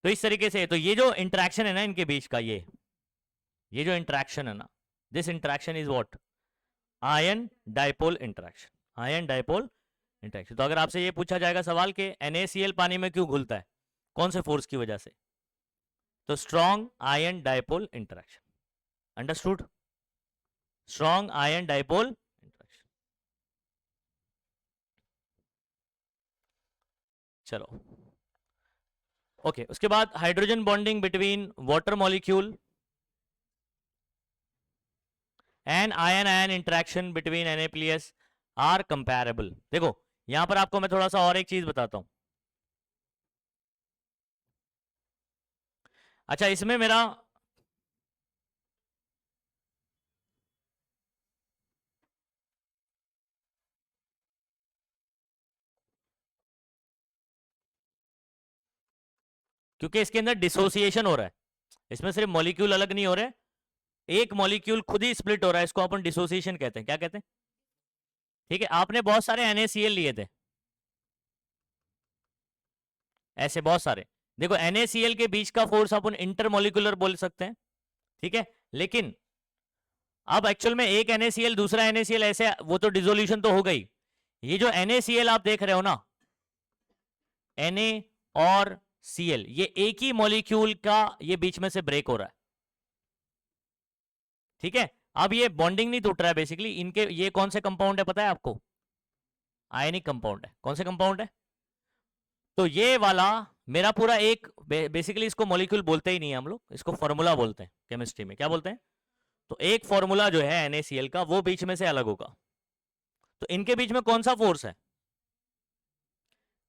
तो इस तरीके से, तो ये जो इंटरेक्शन है ना इनके बीच का, ये जो इंटरेक्शन है ना, this interaction is what, ion dipole interaction, ion dipole interaction. तो अगर आपसे ये पूछा जाएगा सवाल कि NaCl पानी में क्यों घुलता है, कौन से फोर्स की वजह से, तो strong ion dipole interaction. Understood? Strong ion dipole interaction. चलो ओके, उसके बाद hydrogen bonding between water molecule and ion ion interaction between Na+ are comparable. देखो यहां पर आपको मैं थोड़ा सा और एक चीज बताता हूं। अच्छा, इसमें मेरा क्योंकि इसके अंदर डिसोसिएशन हो रहा है, इसमें सिर्फ मॉलिक्यूल अलग नहीं हो रहे, एक मॉलिक्यूल खुद ही स्प्लिट हो रहा है, इसको अपन डिसोसिएशन कहते हैं। क्या कहते हैं? ठीक है, आपने बहुत सारे NaCl लिए थे, ऐसे बहुत सारे। देखो NaCl के बीच का फोर्स अपन इंटरमोलिकुलर बोल सकते हैं, ठीक है। लेकिन अब एक्चुअल में एक NaCl दूसरा NaCl ऐसे, वो तो डिसोल्यूशन तो हो गई। ये जो NaCl आप देख रहे हो ना, Na और Cl, ये एक ही मॉलिक्यूल का ये बीच में से ब्रेक हो रहा है, ठीक है। अब ये बॉन्डिंग नहीं टूट रहा है बेसिकली इनके, ये कौन से कंपाउंड है पता है आपको? आयनिक कंपाउंड है। कौन से कंपाउंड है? तो ये वाला मेरा पूरा एक, बेसिकली इसको मॉलिक्यूल बोलते ही नहीं है हम लोग, इसको फॉर्मूला बोलते हैं केमिस्ट्री में। क्या बोलते हैं? तो एक फॉर्मूला जो है NaCl का, वो बीच में से अलग होगा। तो इनके बीच में कौन सा फोर्स है?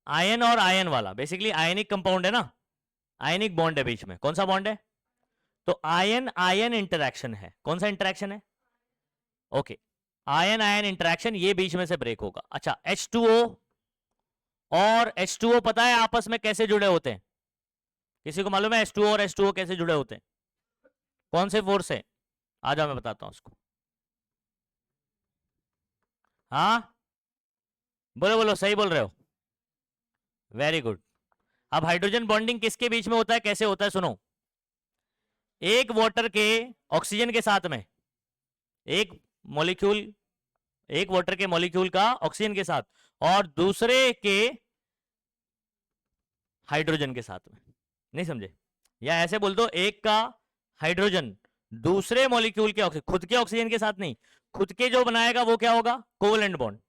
आयन और आयन वाला, बेसिकली आयनिक कंपाउंड है ना, आयनिक बॉन्ड है बीच में। कौन सा बॉन्ड है? तो आयन आयन इंटरेक्शन है। कौन सा इंटरेक्शन है? ओके, आयन आयन इंटरेक्शन, ये बीच में से ब्रेक होगा। अच्छा, H2O और H2O पता है आपस में कैसे जुड़े होते हैं? किसी को मालूम है H2O और H2O कैसे जुड़े होते हैं? कौन से फोर्स से? आ जाओ मैं बताता हूं उसको। हाँ बोलो बोलो, सही बोल रहे हो, वेरी गुड। अब हाइड्रोजन बॉन्डिंग किसके बीच में होता है, कैसे होता है, सुनो। एक वाटर के ऑक्सीजन के साथ में, एक मॉलिक्यूल, एक वाटर के मॉलिक्यूल का ऑक्सीजन के साथ, और दूसरे के हाइड्रोजन के साथ में। नहीं समझे? या ऐसे बोल दो, एक का हाइड्रोजन दूसरे मॉलिक्यूल के ऑक्सीजन, खुद के ऑक्सीजन के साथ नहीं, खुद के जो बनाएगा वो क्या होगा, कोवलेंट बॉन्ड।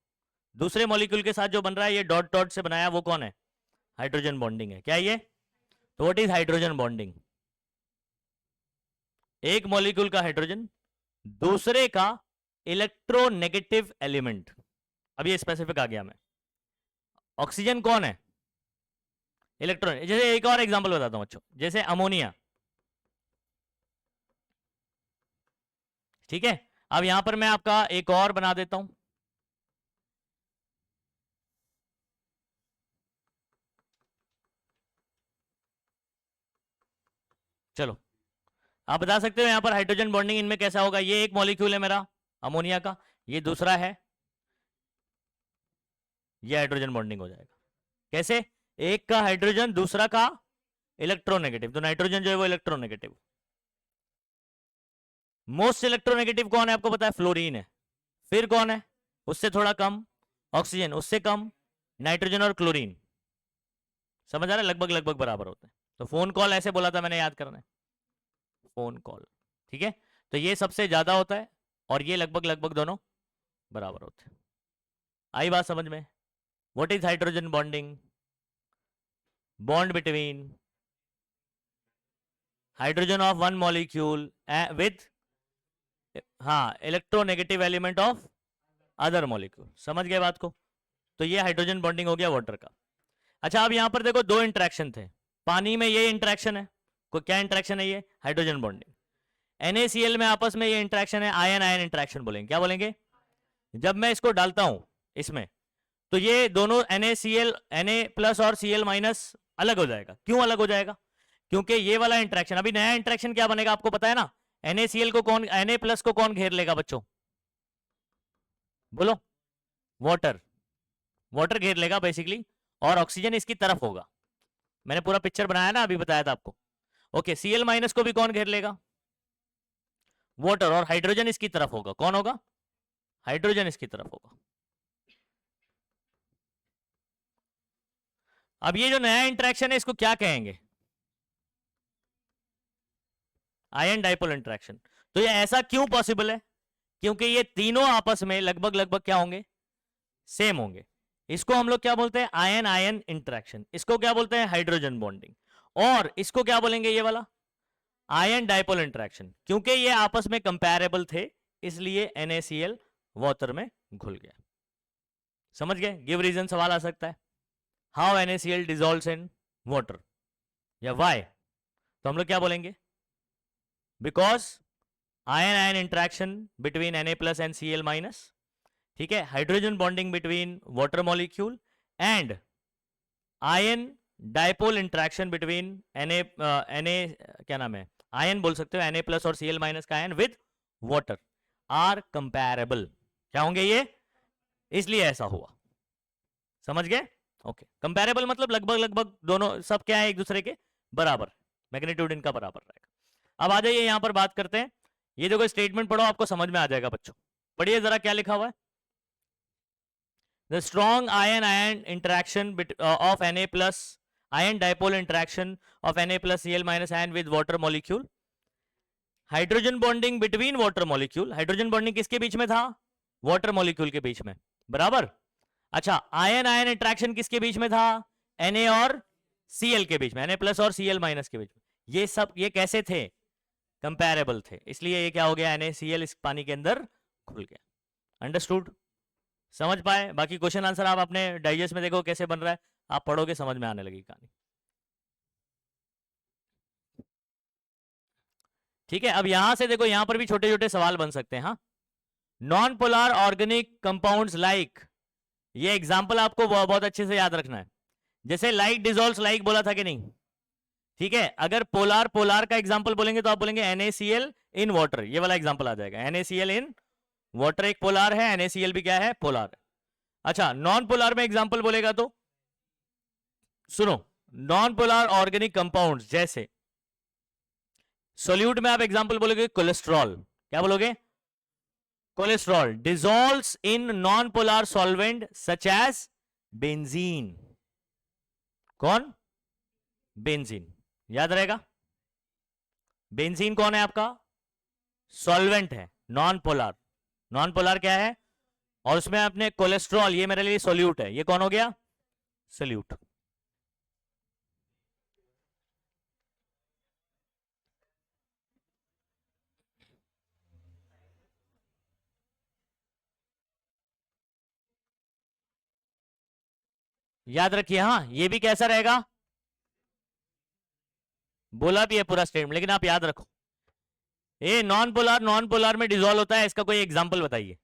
दूसरे मॉलिक्यूल के साथ जो बन रहा है, ये डॉट डॉट से बनाया, वो कौन है? हाइड्रोजन बॉन्डिंग है। क्या ये? तो व्हाट इज हाइड्रोजन बॉन्डिंग? एक मॉलिक्यूल का हाइड्रोजन दूसरे का इलेक्ट्रोनेगेटिव एलिमेंट। अब ये स्पेसिफिक आ गया मैं। ऑक्सीजन कौन है? इलेक्ट्रॉन। जैसे एक और एग्जांपल बताता हूं बच्चों, जैसे अमोनिया, ठीक है, अब यहां पर मैं आपका एक और बना देता हूं। चलो, आप बता सकते हो यहां पर हाइड्रोजन बॉन्डिंग इनमें कैसा होगा। ये एक मॉलिक्यूल है मेरा अमोनिया का, ये दूसरा है, ये हाइड्रोजन बॉन्डिंग हो जाएगा। कैसे? एक का हाइड्रोजन, दूसरा का इलेक्ट्रोनेगेटिव, तो नाइट्रोजन जो है वो इलेक्ट्रोनेगेटिव। मोस्ट इलेक्ट्रोनेगेटिव कौन है आपको पता है? फ्लोरीन है। फिर कौन है उससे थोड़ा कम? ऑक्सीजन, उससे कम नाइट्रोजन और क्लोरीन। समझ आ रहा है? लगभग लगभग बराबर होते हैं। तो फोन कॉल ऐसे बोला था मैंने, याद करना है, फोन कॉल। ठीक है, तो ये सबसे ज्यादा होता है और ये लगभग लगभग दोनों बराबर होते हैं। आई बात समझ में? What is hydrogen bonding? Bond between hydrogen of one molecule with, हाँ, electronegative element of other molecule. समझ गए बात को? तो ये हाइड्रोजन बॉन्डिंग हो गया वाटर का। अच्छा, अब यहां पर देखो दो इंटरेक्शन थे पानी में, ये इंटरेक्शन है, को क्या इंटरेक्शन है? ये हाइड्रोजन बॉन्डिंग। NaCl में आपस में ये इंटरेक्शन है, आयन आयन इंटरेक्शन बोलेंगे। क्या बोलेंगे? जब मैं इसको डालता हूं इसमें, तो ये दोनों NaCl, Na प्लस और Cl माइनस अलग हो जाएगा। क्यों अलग हो जाएगा? क्योंकि ये वाला इंटरेक्शन, अभी नया इंटरेक्शन क्या बनेगा आपको पता है ना? NaCl को कौन, Na प्लस को कौन घेर लेगा बच्चों? बोलो। वाटर, वाटर घेर लेगा बेसिकली, और ऑक्सीजन इसकी तरफ होगा। मैंने पूरा पिक्चर बनाया ना, अभी बताया था आपको। ओके, Cl माइनस को भी कौन घेर लेगा? वाटर, और हाइड्रोजन इसकी तरफ होगा। कौन होगा? हाइड्रोजन इसकी तरफ होगा। अब ये जो नया इंटरेक्शन है इसको क्या कहेंगे? Ion dipole interaction. तो ये ऐसा क्यों पॉसिबल है? क्योंकि ये तीनों आपस में लगभग लगभग क्या होंगे? सेम होंगे। इसको हम लोग क्या बोलते हैं? Ion ion interaction. इसको क्या बोलते हैं? Hydrogen bonding. और इसको क्या बोलेंगे? ये वाला आयन डाइपोल इंटरेक्शन। क्योंकि ये आपस में कंपैरेबल थे, इसलिए NaCl वाटर में घुल गया। समझ गए? गिव रीजन सवाल आ सकता है, how NaCl dissolves in water, या व्हाई। तो हम लोग क्या बोलेंगे? Because ion ion interaction between Na plus and Cl minus. ठीक है, hydrogen bonding between water molecule and ion dipole interaction between Na क्या नाम है, आयन बोल सकते हो, Na प्लस और Cl माइनस का ion with water are comparable. क्या होंगे ये? इसलिए ऐसा हुआ। समझ गए? ओके, कंपैरेबल मतलब लगभग लगभग दोनों सब क्या है? एक दूसरे के बराबर, मैग्नीट्यूड इनका बराबर रहेगा। अब आ जाइए यहां पर बात करते हैं। ये देखो स्टेटमेंट पढ़ो, आपको समझ में आ जाएगा बच्चों। पढ़िए जरा क्या लिखा हुआ है। The strong ion-ion interaction of Na plus ion dipole interaction of Na plus Cl minus ion with water molecule. Hydrogen bonding between water molecule. Hydrogen bonding किसके बीच में था? वाटर मॉलिक्यूल के बीच में, बराबर। अच्छा, आयन आयन इंटरेक्शन किसके बीच में था? Na और Cl के बीच में, Na प्लस और Cl माइनस के बीच में। ये सब ये कैसे थे? कंपैरेबल थे, इसलिए ये क्या हो गया? NaCl इस पानी के अंदर घुल गया। अंडरस्टूड? समझ पाए? बाकी क्वेश्चन आंसर आप अपने डाइजेस्ट में देखो कैसे बन रहा है, आप पढ़ोगे समझ में आने लगेगी कहानी। ठीक है, अब यहां से देखो, यहां पर भी छोटे छोटे सवाल बन सकते हैं। हाँ, non polar organic compounds like, ये एग्जांपल आपको बहुत अच्छे से याद रखना है। जैसे लाइक डिजोल्व्स लाइक बोला था कि नहीं? ठीक है, अगर पोलार पोलार का एग्जांपल बोलेंगे तो आप बोलेंगे NaCl इन वाटर, ये वाला एग्जांपल आ जाएगा। NaCl इन वाटर एक पोलार है, NaCl भी क्या है? पोलार है। अच्छा, नॉन पोलार में एग्जांपल बोलेगा तो सुनो, नॉन पोलार ऑर्गेनिक कंपाउंड्स जैसे सोल्यूट में आप एग्जांपल बोलोगे कोलेस्ट्रॉल। क्या बोलोगे? Cholesterol dissolves in non polar solvent such as benzene. कौन? बेंजीन। याद रहेगा, बेंजीन कौन है आपका? सॉल्वेंट है, नॉन पोलार। नॉन पोलार क्या है? और उसमें आपने कोलेस्ट्रॉल, ये मेरे लिए सोल्यूट है, ये कौन हो गया? सोल्यूट। याद रखिए, हाँ, ये भी कैसा रहेगा? बोला भी है पूरा स्टेटमेंट, लेकिन आप याद रखो, ये नॉन पोलर में डिसॉल्व होता है, इसका कोई एग्जांपल बताइए।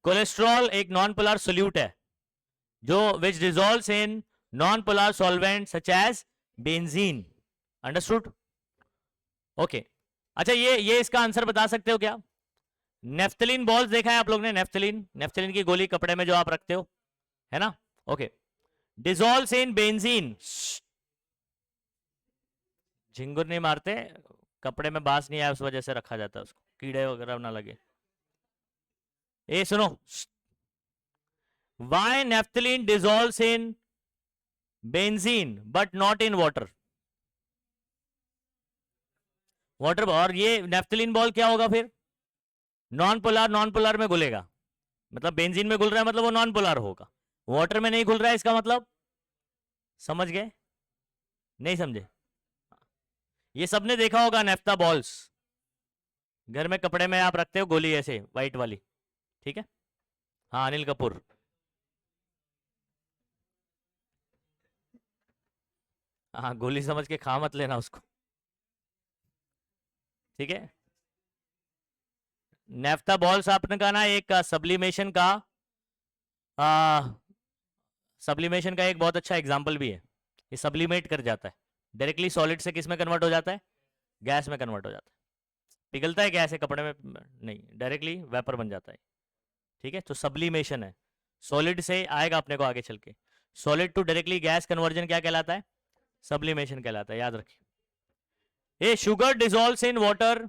कोलेस्ट्रॉल एक नॉन पोलर सोल्यूट है जो which dissolves in non polar solvent such as benzene. Understood? Okay. अच्छा, ये इसका आंसर बता सकते हो क्या? नेफ्थलीन बॉल्स देखा है आप लोग ने? नेफ्थलीन की गोली कपड़े में जो आप रखते हो, है ना? ओके। Dissolves in benzene. झिंगुर नहीं मारते, कपड़े में बास नहीं आया उस वजह से रखा जाता है उसको, कीड़े वगैरह ना लगे। ए सुनो, why naphthalene dissolves in benzene but not in water? Water. और ये नेफ्थलीन बॉल क्या होगा फिर? नॉन पोलर में घुलेगा, मतलब बेंजीन में घुल रहा है मतलब वो नॉन पोलर होगा। वाटर में नहीं घुल रहा है इसका मतलब, समझ गए? नहीं समझे? ये सबने देखा होगा नेफ्था बॉल्स, घर में कपड़े में आप रखते हो गोली ऐसे व्हाइट वाली, ठीक है? हाँ, अनिल कपूर। हाँ, गोली समझ के खा मत लेना उसको, ठीक है? नेफ्था बॉल्स आपने कहा ना, एक सब्लिमेशन का सब्लिमेशन का एक बहुत अच्छा एग्जाम्पल भी है। ये सब्लिमेट कर जाता है, डायरेक्टली सॉलिड से किस में कन्वर्ट हो जाता है? गैस में कन्वर्ट हो जाता है। पिघलता है गैस है कपड़े में नहीं, डायरेक्टली वेपर बन जाता है, ठीक है? तो सब्लिमेशन है, सॉलिड से आएगा अपने को आगे चल के। Solid to directly gas conversion क्या कहलाता है? सब्लिमेशन कहलाता है, याद रखिए। A sugar dissolves in water,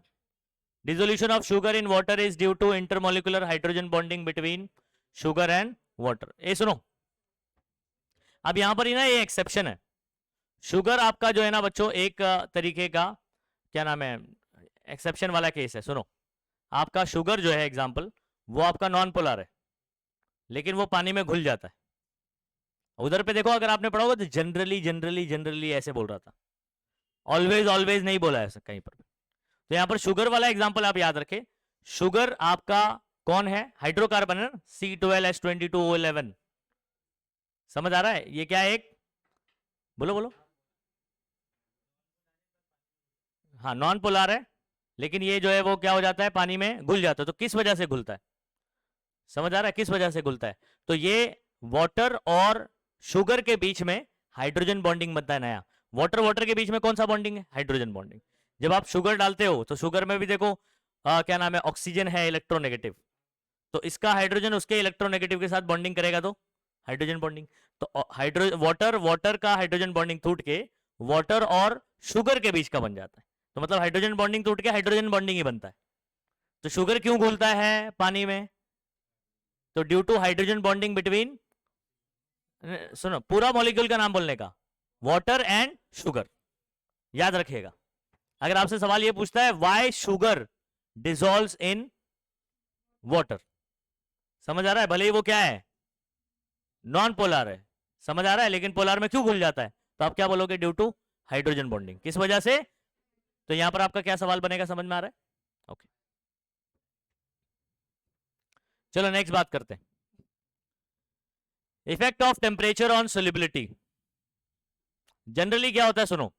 dissolution of sugar in water is due to intermolecular hydrogen bonding between sugar and water. ए सुनो, अब यहां पर ही ना ये एक्सेप्शन है। शुगर आपका जो है ना बच्चों, एक तरीके का क्या नाम है, एक्सेप्शन वाला केस है। सुनो, आपका शुगर जो है एग्जाम्पल, वो आपका नॉन पोलर है लेकिन वो पानी में घुल जाता है। उधर पे देखो, अगर आपने पढ़ा होगा तो जनरली ऐसे बोल रहा था, ऑलवेज ऑलवेज नहीं बोला है कहीं पर। तो यहां पर शुगर वाला एग्जाम्पल आप याद रखें। शुगर आपका कौन है? हाइड्रोकार्बन है ना, C12H22O11। समझ आ रहा है? ये क्या है? एक बोलो बोलो। हाँ, नॉन पोलर है लेकिन ये जो है वो क्या हो जाता है? पानी में घुल जाता है। तो किस वजह से घुलता है? समझ आ रहा है किस वजह से घुलता है? तो ये वाटर और शुगर के बीच में हाइड्रोजन बॉन्डिंग बनता है नया। वाटर वाटर के बीच में कौन सा बॉन्डिंग है? Hydrogen bonding. जब आप शुगर डालते हो तो शुगर में भी देखो क्या नाम है, ऑक्सीजन है, इलेक्ट्रोनेगेटिव। तो इसका हाइड्रोजन उसके इलेक्ट्रोनेगेटिव के साथ बॉन्डिंग करेगा तो हाइड्रोजन बॉन्डिंग। तो वाटर का हाइड्रोजन बॉन्डिंग टूट के वाटर और शुगर के बीच का बन जाता है। तो मतलब हाइड्रोजन बॉन्डिंग टूट के हाइड्रोजन बॉन्डिंग ही बनता है। तो शुगर क्यों घुलता है पानी में? तो due to hydrogen bonding between, सुनो पूरा मॉलिक्यूल का नाम बोलने का, वाटर एंड शुगर, याद रखिएगा। अगर आपसे सवाल ये पूछता है why sugar dissolves in water, समझ आ रहा है? भले ही वो क्या है, नॉन पोलर है, समझ आ रहा है, लेकिन पोलर में क्यों घुल जाता है? तो आप क्या बोलोगे? Due to hydrogen bonding. किस वजह से? तो यहां पर आपका क्या सवाल बनेगा, समझ में आ रहा है? ओके, चलो नेक्स्ट बात करते हैं। Effect of temperature on solubility. Generally क्या होता है, सुनो,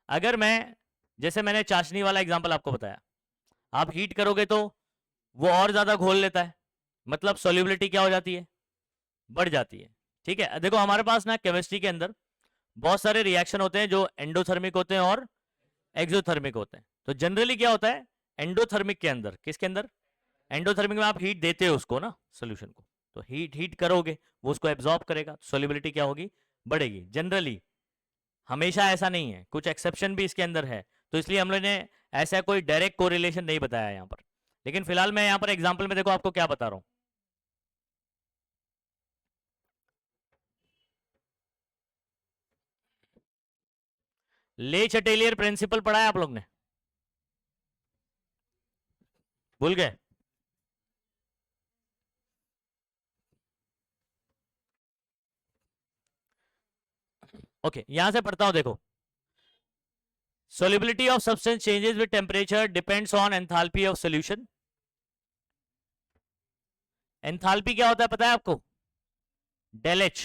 अगर मैं, जैसे मैंने चाशनी वाला एग्जांपल आपको बताया, आप हीट करोगे तो वो और ज्यादा घोल लेता है, मतलब सोल्युबिलिटी क्या हो जाती है? बढ़ जाती है, ठीक है? देखो हमारे पास ना केमिस्ट्री के अंदर बहुत सारे रिएक्शन होते हैं जो एंडोथर्मिक होते हैं और एक्सोथर्मिक होते हैं। तो जनरली क्या होता है, एंडोथर्मिक के अंदर, किसके अंदर? एंडोथर्मिक में आप हीट देते हो उसको ना, सोल्यूशन को, तो हीट करोगे, वो उसको एब्जॉर्ब करेगा, सोल्युबिलिटी क्या होगी? बढ़ेगी। जनरली, हमेशा ऐसा नहीं है, कुछ एक्सेप्शन भी इसके अंदर है। तो इसलिए हम लोगों ने ऐसा कोई डायरेक्ट कोरिलेशन नहीं बताया यहाँ पर, लेकिन फिलहाल मैं यहाँ पर एग्जाम्पल में देखो आपको क्या बता रहा हूँ। ले चटेलियर प्रिंसिपल पढ़ा है आप लोग ने? भूल गए? ओके, यहां से पढ़ता हूं, देखो। Solubility of substance changes with temperature depends on enthalpy of solution. Enthalpy क्या होता है पता है आपको? Del H,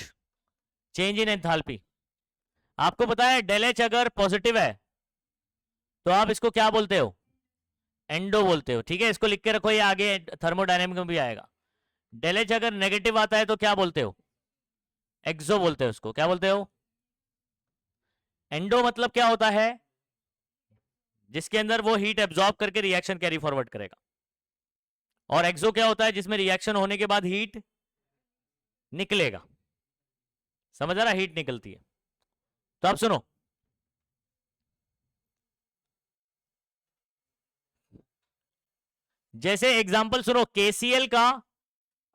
change in enthalpy. आपको पता है डेल एच अगर पॉजिटिव है तो आप इसको क्या बोलते हो? एंडो बोलते हो। ठीक है, इसको लिख के रखो, ये आगे थर्मोडायनेमिक में भी आएगा। डेल एच अगर नेगेटिव आता है तो क्या बोलते हो? एक्सो बोलते हो उसको। क्या बोलते हो? एंडो मतलब क्या होता है? जिसके अंदर वो हीट एब्जॉर्ब करके रिएक्शन कैरी फॉरवर्ड करेगा। और एक्सो क्या होता है? जिसमें रिएक्शन होने के बाद हीट निकलेगा। समझ आ रहा? हीट निकलती है। तो आप सुनो, जैसे एग्जांपल सुनो, केसीएल का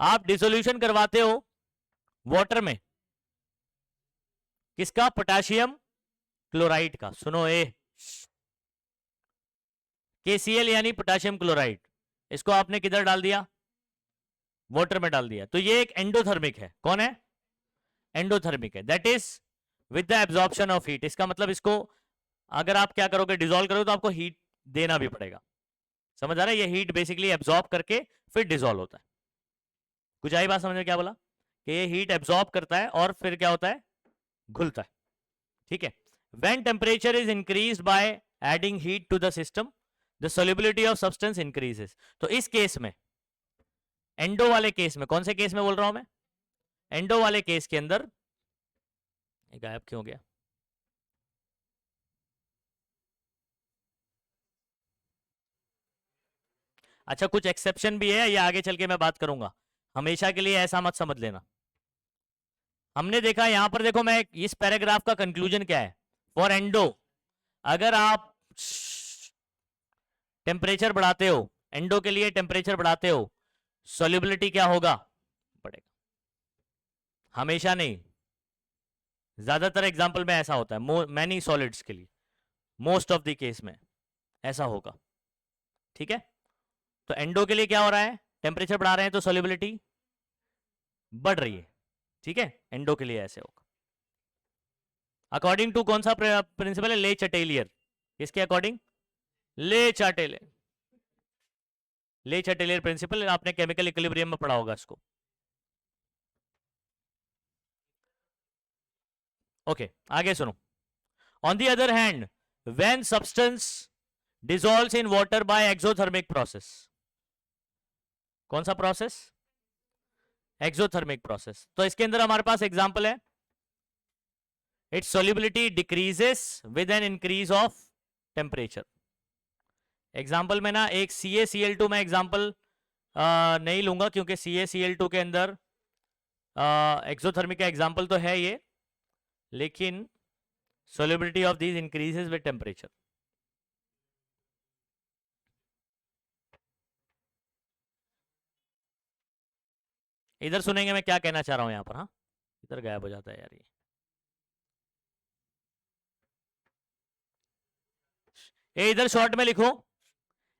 आप डिसोल्यूशन करवाते हो वाटर में, किसका? पोटेशियम क्लोराइड का। सुनो ए, केसीएल यानी पोटेशियम क्लोराइड, इसको आपने किधर डाल दिया? वाटर में डाल दिया। तो ये एक एंडोथर्मिक है। कौन है? एंडोथर्मिक है। That is with the absorption of heat. इसका मतलब इसको अगर आप क्या करोगे, डिजोल्व करोगे, तो आपको हीट देना भी पड़ेगा। समझ आ रहा है? ये हीट बेसिकली एब्जॉर्ब करके फिर डिजोल्व होता है। कुछ आई बात समझ में? क्या बोला? कि ये हीट एब्जॉर्ब करता है और फिर क्या होता है? घुलता है। ठीक है। When temperature is increased by adding heat to the system, the solubility of substance increases. तो इस केस में, एंडो वाले केस में, कौन से केस में बोल रहा हूं मैं? एंडो वाले केस के अंदर, गायब क्यों हो गया? अच्छा, कुछ एक्सेप्शन भी है, ये आगे चल के मैं बात करूंगा। हमेशा के लिए ऐसा मत समझ लेना। हमने देखा यहां पर, देखो मैं इस पैराग्राफ का कंक्लूजन क्या है? फॉर एंडो, अगर आप टेम्परेचर बढ़ाते हो, एंडो के लिए टेम्परेचर बढ़ाते हो, सॉल्युबिलिटी क्या होगा? बढ़ेगा। हमेशा नहीं, ज्यादातर एग्जांपल में ऐसा होता है, मैनी सॉलिड्स के लिए, मोस्ट ऑफ द केस में ऐसा होगा। ठीक है। तो एंडो के लिए क्या हो रहा है? टेम्परेचर बढ़ा रहे हैं तो सॉल्युबिलिटी बढ़ रही है। ठीक है, एंडो के लिए ऐसे होगा। अकॉर्डिंग टू कौन सा प्रिंसिपल है? ले चटेलियर। किसके अकॉर्डिंग? ले चाटेलियर। ले चटेलियर प्रिंसिपल, आपने केमिकल इक्विलिब्रियम में पढ़ा होगा इसको। ओके, आगे सुनो। On the other hand, when substance dissolves in water bye exothermic process, कौन सा प्रोसेस? Exothermic process. तो इसके अंदर हमारे पास एग्जांपल है, it's solubility decreases with an increase of temperature. Example में ना एक CaCl2 में एग्जांपल नहीं लूंगा, क्योंकि CaCl2 के अंदर एक्सोथर्मिक का एग्जांपल तो है ये, लेकिन solubility of these increases with temperature. इधर सुनेंगे मैं क्या कहना चाह रहा हूं यहां पर। हाँ, इधर गायब हो जाता है यार ये इधर शॉर्ट में लिखो,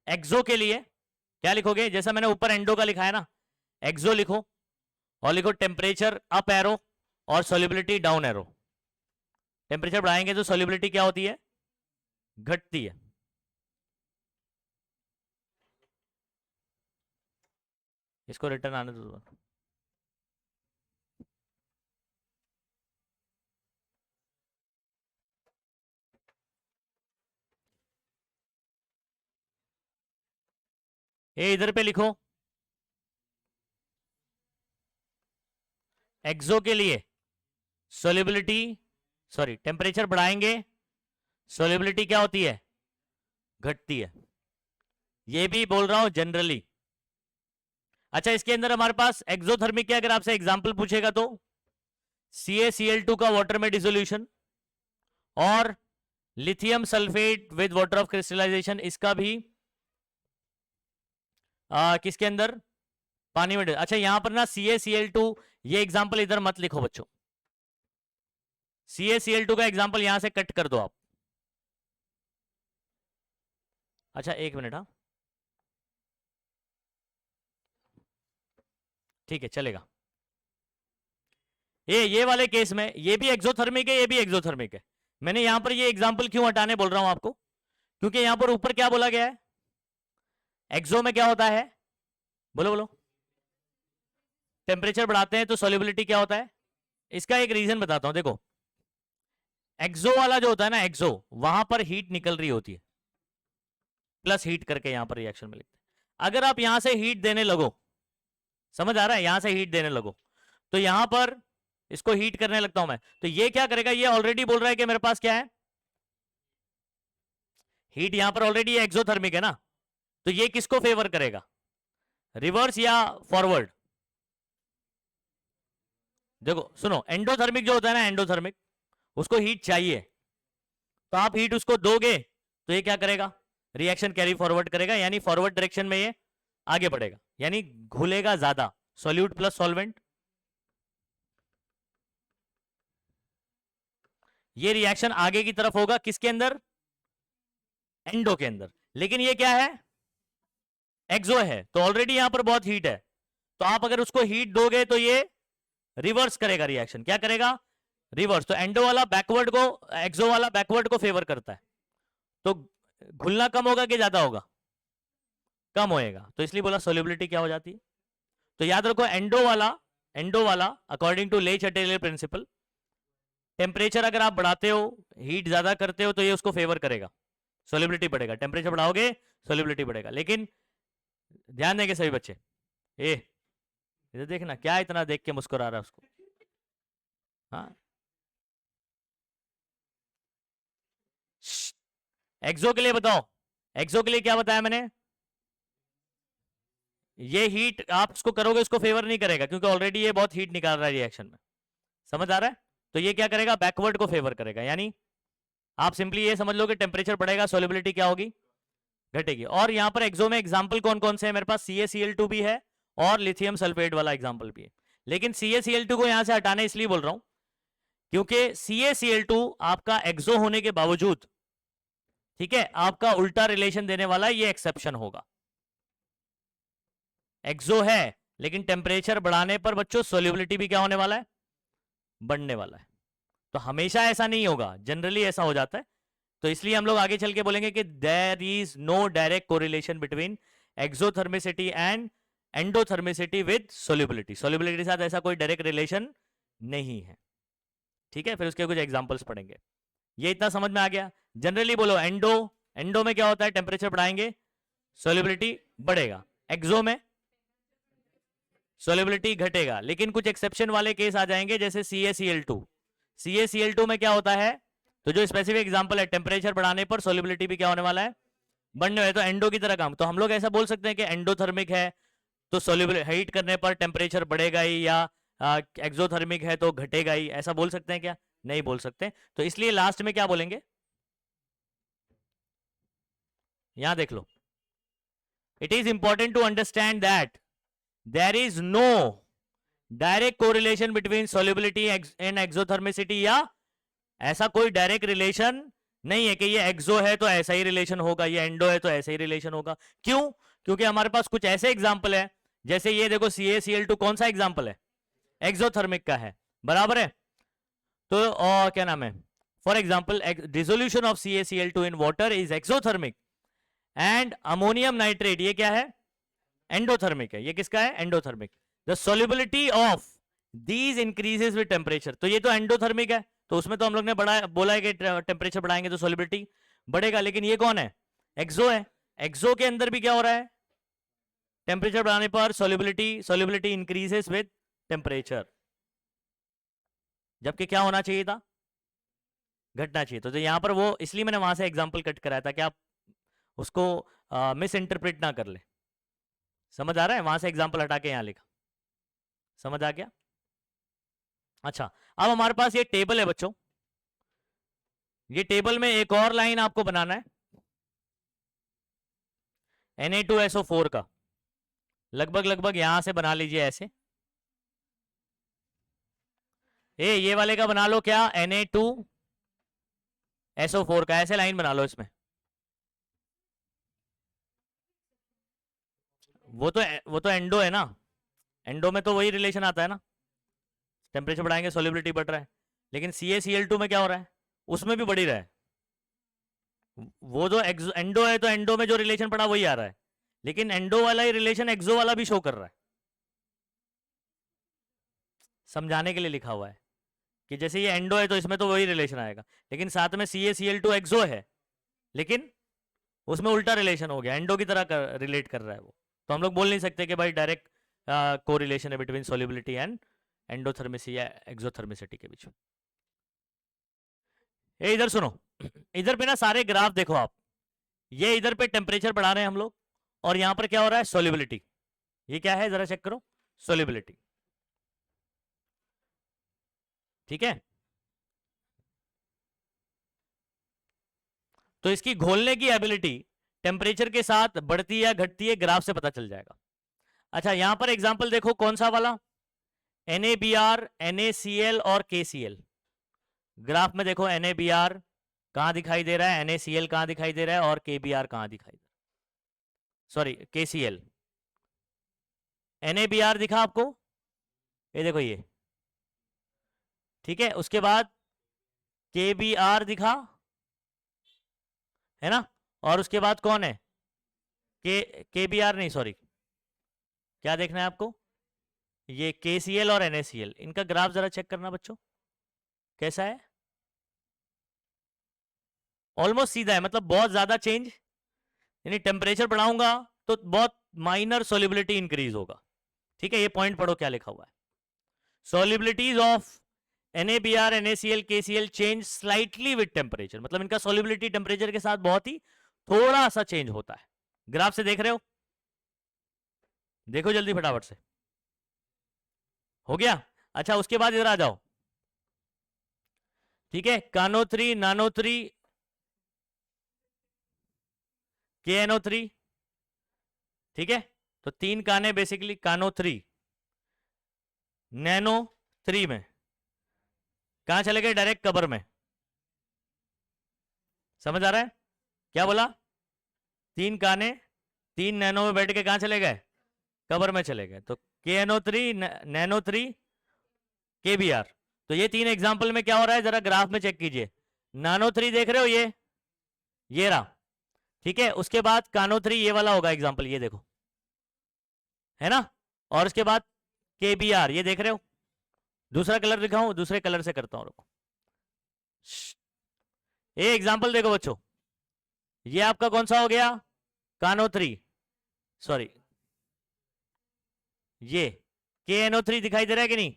एक्सो के लिए क्या लिखोगे? जैसा मैंने ऊपर एंडो का लिखा है ना, एक्सो लिखो और लिखो टेम्परेचर अप एरो और सॉल्युबिलिटी डाउन एरो। टेम्परेचर बढ़ाएंगे तो सॉल्युबिलिटी क्या होती है? घटती है। इसको रिटर्न आने दो। ये इधर पे लिखो, एक्सो के लिए सॉल्युबिलिटी, सॉरी, टेम्परेचर बढ़ाएंगे, सॉल्युबिलिटी क्या होती है? घटती है। ये भी बोल रहा हूं जनरली। अच्छा, इसके अंदर हमारे पास एक्सोथर्मिक के अगर आपसे एग्जांपल पूछेगा तो CaCl2 का वाटर में डिसोल्यूशन और lithium sulphate with water of crystallization, इसका भी किसके अंदर? पानी में। अच्छा, यहां पर ना CaCl2, ये एग्जांपल इधर मत लिखो बच्चों। CaCl2 का एग्जांपल यहां से कट कर दो आप। अच्छा, एक मिनट। हाँ, ठीक है, चलेगा। ये वाले केस में ये भी एक्सोथर्मिक है, ये भी एक्सोथर्मिक है। मैंने यहां पर ये एग्जांपल क्यों हटाने बोल रहा हूं आपको? क्योंकि यहां पर ऊपर क्या बोला गया है? एक्सो में क्या होता है? बोलो बोलो। टेम्परेचर बढ़ाते हैं तो सॉल्युबिलिटी क्या होता है? इसका एक रीजन बताता हूं, देखो। एक्सो वाला जो होता है ना, एक्सो, वहां पर हीट निकल रही होती है। प्लस हीट करके यहां पर रिएक्शन में लिखते हैं। अगर आप यहां से हीट देने लगो, समझ आ रहा है, यहां से हीट देने लगो, तो यहां पर इसको हीट करने लगता हूं मैं, तो ये क्या करेगा, ये ऑलरेडी बोल रहा है कि मेरे पास क्या है, हीट यहां पर ऑलरेडी एक्सोथर्मिक है ना, तो ये किसको फेवर करेगा, रिवर्स या फॉरवर्ड। देखो सुनो, एंडोथर्मिक जो होता है ना, एंडोथर्मिक, उसको हीट चाहिए, तो आप हीट उसको दोगे तो ये क्या करेगा, रिएक्शन कैरी फॉरवर्ड करेगा, यानी फॉरवर्ड डायरेक्शन में ये आगे बढ़ेगा, यानी घुलेगा ज्यादा, सॉल्यूट प्लस सॉल्वेंट, ये रिएक्शन आगे की तरफ होगा, किसके अंदर, एंडो के अंदर। लेकिन ये क्या है, एक्सो है, तो ऑलरेडी यहां पर बहुत हीट है, तो आप अगर उसको हीट दोगे तो ये रिवर्स करेगा रिएक्शन, क्या करेगा, रिवर्स। तो एंडो वाला बैकवर्ड को, एक्सो वाला बैकवर्ड को फेवर करता है, तो घुलना कम होगा कि ज्यादा होगा, कम होएगा, तो इसलिए बोला सोल्यूबिलिटी क्या हो जाती है। तो याद रखो, एंडो वाला अकॉर्डिंग टू ले चैटेलियर प्रिंसिपल, टेम्परेचर अगर आप बढ़ाते हो, हीट ज्यादा करते हो, तो ये उसको फेवर करेगा, सोल्यूबिलिटी बढ़ेगा, टेम्परेचर बढ़ाओगे सोल्यूबिलिटी बढ़ेगा। लेकिन ध्यान देंगे सभी बच्चे, ए इधर देखना, क्या इतना देख के मुस्कुरा रहा है उसको, हाँ, एक्सो के लिए बताओ, एक्सो के लिए क्या बताया मैंने, ये हीट आप उसको करोगे, उसको फेवर नहीं करेगा, क्योंकि ऑलरेडी ये बहुत हीट निकाल रहा है रिएक्शन में, समझ आ रहा है। तो ये क्या करेगा, बैकवर्ड को फेवर करेगा, यानी आप सिंपली ये समझ लो कि टेम्परेचर बढ़ेगा, सोल्युबिलिटी क्या होगी, घटेगी। और यहां पर एक्सो में एग्जाम्पल कौन कौन से है, मेरे पास CaCl2 भी है और लिथियम सल्फेट वाला एग्जाम्पल भी है। लेकिन CaCl2 को यहां से हटाने इसलिए बोल रहा हूं, क्योंकि CaCl2 आपका एक्सो होने के बावजूद, ठीक है, आपका उल्टा रिलेशन देने वाला, ये एक्सेप्शन होगा, एक्सो है लेकिन टेम्परेचर बढ़ाने पर बच्चों सोल्युबिलिटी भी क्या होने वाला है, बढ़ने वाला है। तो हमेशा ऐसा नहीं होगा, जनरली ऐसा हो जाता है, तो इसलिए हम लोग आगे चल के बोलेंगे कि there is no direct correlation between exothermicity and endothermicity with solubility, solubility के साथ ऐसा कोई डायरेक्ट रिलेशन नहीं है, ठीक है। फिर उसके कुछ एग्जांपल्स पढ़ेंगे, ये इतना समझ में आ गया। जनरली बोलो, एंडो में क्या होता है, टेम्परेचर बढ़ाएंगे सोल्युबिलिटी बढ़ेगा, एक्सो में सोल्युबिलिटी घटेगा, लेकिन कुछ एक्सेप्शन वाले केस आ जाएंगे, जैसे CaCl2, CaCl2 में क्या होता है, तो जो स्पेसिफिक एग्जांपल है, टेम्परेचर बढ़ाने पर सोल्युबिलिटी भी क्या होने वाला है, बढ़ने वाला है, तो एंडो की तरह काम। तो हम लोग ऐसा बोल सकते हैं कि एंडोथर्मिक है तो सोल्युबिलिटी हीट करने पर टेम्परेचर बढ़ेगा ही, या एक्सोथर्मिक है तो घटेगा ही, ऐसा बोल सकते हैं क्या, नहीं बोल सकते। तो इसलिए लास्ट में क्या बोलेंगे, यहां देख लो, it is important to understand that there is no direct correlation between solubility and exothermicity, या ऐसा कोई डायरेक्ट रिलेशन नहीं है कि ये एक्सो है तो ऐसा ही रिलेशन होगा, ये एंडो है तो ऐसा ही रिलेशन होगा। क्यों, क्योंकि हमारे पास कुछ ऐसे एग्जांपल है, जैसे ये देखो CaCl2 कौन सा एग्जांपल है, एक्सोथर्मिक का है, बराबर है। तो और क्या नाम है, for example dissolution of CaCl2 in water is exothermic, and ammonium nitrate ये क्या है, एंडोथर्मिक है, ये किसका है, endothermic. The solubility of these increases with temperature, तो ये तो एंडोथर्मिक है, तो उसमें तो हम लोग ने बोला है कि टेम्परेचर बढ़ाएंगे तो सोल्युबिलिटी बढ़ेगा। लेकिन ये कौन है, एक्सो है, एक्सो के अंदर भी क्या हो रहा है, टेम्परेचर बढ़ाने पर सोल्युबिलिटी इंक्रीजेस विद टेम्परेचर, जबकि क्या होना चाहिए था, घटना चाहिए। तो यहां पर वो, इसलिए मैंने वहां से एग्जाम्पल कट कराया था कि आप उसको मिस इंटरप्रेट ना कर ले, समझ आ रहा है, वहां से एग्जाम्पल हटा के यहां लिखा, समझ आ गया। अच्छा, अब हमारे पास ये टेबल है बच्चों, ये टेबल में एक और लाइन आपको बनाना है Na2SO4 का, लगभग लगभग यहां से बना लीजिए ऐसे, ये वाले का बना लो क्या, Na2SO4 का, ऐसे लाइन बना लो इसमें। वो तो एंडो है ना, एंडो में तो वही रिलेशन आता है ना, टेम्परेचर बढ़ाएंगे सोल्युबिलिटी बढ़ रहा है। लेकिन CaCl2 में क्या हो रहा है, उसमें भी बढ़ ही रहा है, वो जो एंडो है तो एंडो में जो रिलेशन पड़ा वही आ रहा है, लेकिन एंडो वाला ही रिलेशन एक्सो वाला भी शो कर रहा है, समझाने के लिए लिखा हुआ है कि जैसे ये एंडो है तो इसमें तो वही रिलेशन आएगा, लेकिन साथ में CaCl2 एक्सो है, लेकिन उसमें उल्टा रिलेशन हो गया, एंडो की तरह रिलेट कर रहा है वो। तो हम लोग बोल नहीं सकते कि भाई डायरेक्ट कोरिलेशन है बिटवीन सॉल्युबिलिटी एंड एंडोथर्मिसी या एक्सोथर्मिसिटी के बीच में। ये इधर सुनो, इधर पे ना सारे ग्राफ देखो आप, ये इधर पे टेम्परेचर बढ़ा रहे हैं हम लोग, और यहां पर क्या हो रहा है, सॉल्युबिलिटी। ये क्या है जरा चेक करो, सॉल्युबिलिटी। ठीक है, तो इसकी घोलने की एबिलिटी टेम्परेचर के साथ बढ़ती है घटती है, ग्राफ से पता चल जाएगा। अच्छा यहां पर एग्जांपल देखो, कौन सा वाला, NaBr, NaCl और KCl। ग्राफ में देखो NaBr कहां दिखाई दे रहा है, NaCl कहां दिखाई दे रहा है, और KBr कहां दिखाई दे रहा है, सॉरी KCl। NaBr दिखा आपको, ये देखो ये, ठीक है। उसके बाद KBr दिखा, है ना, और उसके बाद कौन है, KBr नहीं, सॉरी, क्या देखना है आपको, ये KCl और NaCl। इनका ग्राफ जरा चेक करना बच्चों, कैसा है, ऑलमोस्ट सीधा है, मतलब बहुत ज्यादा चेंज, यानी टेम्परेचर बढ़ाऊंगा तो बहुत माइनर सोल्युबिलिटी इंक्रीज होगा। ठीक है, ये पॉइंट पढ़ो क्या लिखा हुआ है, solubilities of NaBr, NaCl, KCl change slightly with temperature, मतलब इनका सोल्युबिलिटी टेम्परेचर के साथ बहुत ही थोड़ा सा चेंज होता है। ग्राफ से देख रहे हो, देखो जल्दी फटाफट से, हो गया। अच्छा उसके बाद इधर आ जाओ, ठीक है, कानो3, नानो3, KNO3, ठीक है, तो 3 काने बेसिकली कानो3, नैनो3 में कहां चले गए, डायरेक्ट कबर में। समझ आ रहा है क्या बोला, 3 काने 3 नैनो में बैठ के कहां चले गए, कबर में चले गए, तो KNO3, नैनो3, KBr। तो ये 3 एग्जांपल में क्या हो रहा है, जरा ग्राफ में चेक कीजिए, नानो3 देख रहे हो, ये रहा, ठीक है। उसके बाद कानो3 ये वाला होगा एग्जांपल, ये देखो, है ना, और उसके बाद KBr ये देख रहे हो, दूसरा कलर दिखाऊं, दूसरे कलर से करता हूं, रुको। ये एग्जांपल देखो बच्चों, ये आपका कौन सा हो गया, कानो3, सॉरी ये KNO3 दिखाई दे रहा है कि नहीं,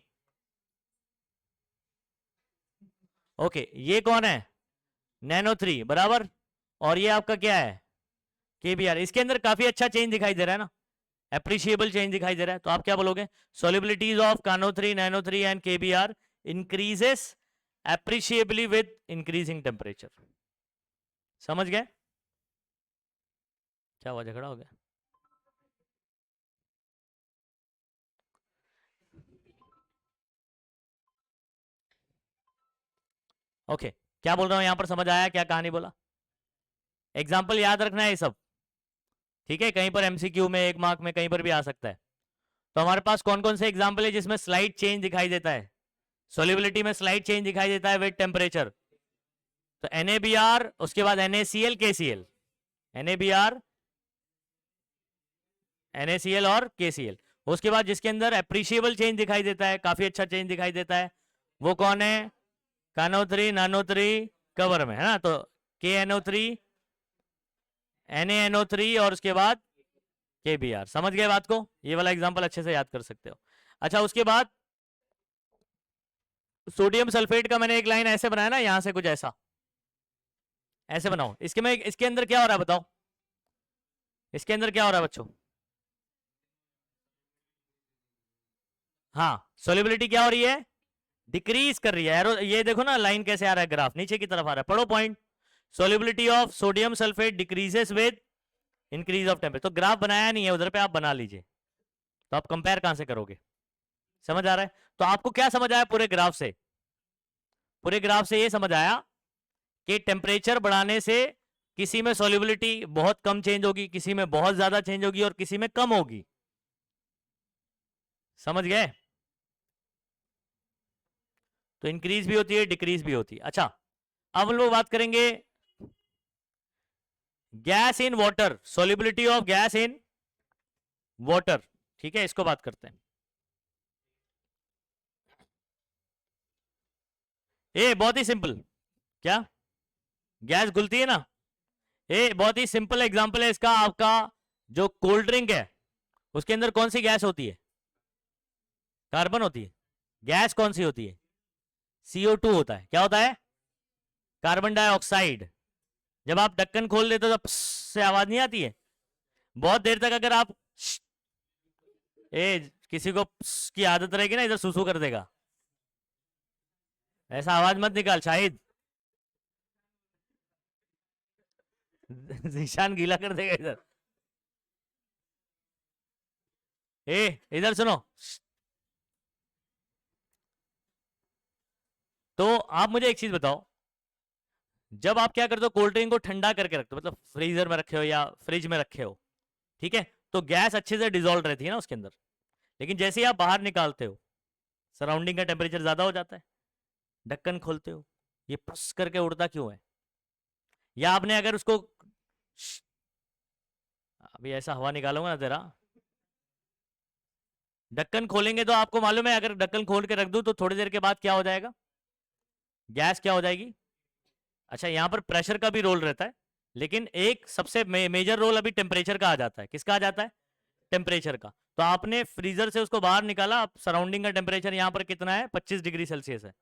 ओके, ये कौन है, नैनो3 बराबर, और ये आपका क्या है, KBr। इसके अंदर काफी अच्छा चेंज दिखाई दे रहा है ना, एप्रिशिएबल चेंज दिखाई दे रहा है, तो आप क्या बोलोगे, सॉल्युबिलिटीज ऑफ कानो3, नैनो3 and KBr increases appreciably with increasing temperature. समझ गए, क्या हुआ, झगड़ा हो गया, ओके क्या बोल रहा हूं यहां पर, समझ आया क्या कहानी बोला, एग्जाम्पल याद रखना है ये सब, ठीक है, कहीं पर MCQ में 1 मार्क में कहीं पर भी आ सकता है। तो हमारे पास कौन कौन से एग्जाम्पल है जिसमें स्लाइड चेंज दिखाई देता है, सोल्युबिलिटी में स्लाइड चेंज दिखाई देता है विद टेम्परेचर, तो NaBr, उसके बाद NaCl, KCl, NaBr, NaCl और KCl। उसके बाद जिसके अंदर एप्रिशिएबल चेंज दिखाई देता है, काफी अच्छा चेंज दिखाई देता है, वो कौन है, कानो3, नानो3, कवर में, है ना, तो KNO3, NaNO3 और उसके बाद KBr। समझ गए बात को, ये वाला एग्जांपल अच्छे से याद कर सकते हो। अच्छा उसके बाद सोडियम सल्फेट का मैंने एक लाइन ऐसे बनाया ना, यहां से कुछ ऐसा, ऐसे बनाओ, इसके अंदर क्या हो रहा है बताओ, इसके अंदर क्या हो रहा है बच्चों, हाँ सोल्युबिलिटी क्या हो रही है, डिक्रीज कर रही है, एरो ये देखो ना लाइन कैसे आ रहा है, ग्राफ नीचे की तरफ आ रहा है, पढ़ो point, solubility of sodium sulphate decreases with increase of temperature. तो ग्राफ बनाया नहीं है उधर पे, आप बना लीजिए, तो आप कंपेयर कहां से करोगे, समझ आ रहा है। तो आपको क्या समझ आया पूरे ग्राफ से, पूरे ग्राफ से ये समझ आया कि टेम्परेचर बढ़ाने से किसी में सॉल्युबिलिटी बहुत कम चेंज होगी, किसी में बहुत ज्यादा चेंज होगी और किसी में कम होगी। समझ गए, तो इंक्रीज भी होती है डिक्रीज भी होती है। अच्छा अब हम लोग बात करेंगे gas in water, solubility of gas in water, ठीक है, इसको बात करते हैं। ये बहुत ही सिंपल, क्या गैस घुलती है ना, ये बहुत ही सिंपल एग्जांपल है इसका। आपका जो कोल्ड ड्रिंक है उसके अंदर कौन सी गैस होती है? कार्बन होती है। गैस कौन सी होती है? CO2 होता है। क्या होता है? Carbon dioxide. जब आप ढक्कन खोल देते हो तो प्स से आवाज नहीं आती है। बहुत देर तक अगर आप किसी को प्स की आदत रहेगी ना, इधर सुसु कर देगा। ऐसा आवाज मत निकाल शाहिद। निशान गीला कर देगा इधर। इधर सुनो। तो आप मुझे एक चीज बताओ, जब आप क्या करते हो, कोल्ड ड्रिंक को ठंडा करके रखते हो, मतलब फ्रीजर में रखे हो या फ्रिज में रखे हो, ठीक है, तो गैस अच्छे से डिजोल्व रहती है ना उसके अंदर। लेकिन जैसे ही आप बाहर निकालते हो, सराउंडिंग का टेम्परेचर ज्यादा हो जाता है, ढक्कन खोलते हो, ये पुश करके उड़ता क्यों है? या आपने अगर उसको अभी ऐसा हवा निकालूंगा ना तेरा, ढक्कन खोलेंगे तो आपको मालूम है, अगर ढक्कन खोल के रख दूं तो थोड़ी देर के बाद क्या हो जाएगा? गैस क्या हो जाएगी? अच्छा, यहां पर प्रेशर का भी रोल रहता है, लेकिन एक सबसे मेजर रोल अभी टेम्परेचर का आ जाता है। किसका आ जाता है? टेम्परेचर का। तो आपने फ्रीजर से उसको बाहर निकाला, आप सराउंडिंग का टेम्परेचर यहाँ पर कितना है? 25 डिग्री सेल्सियस है।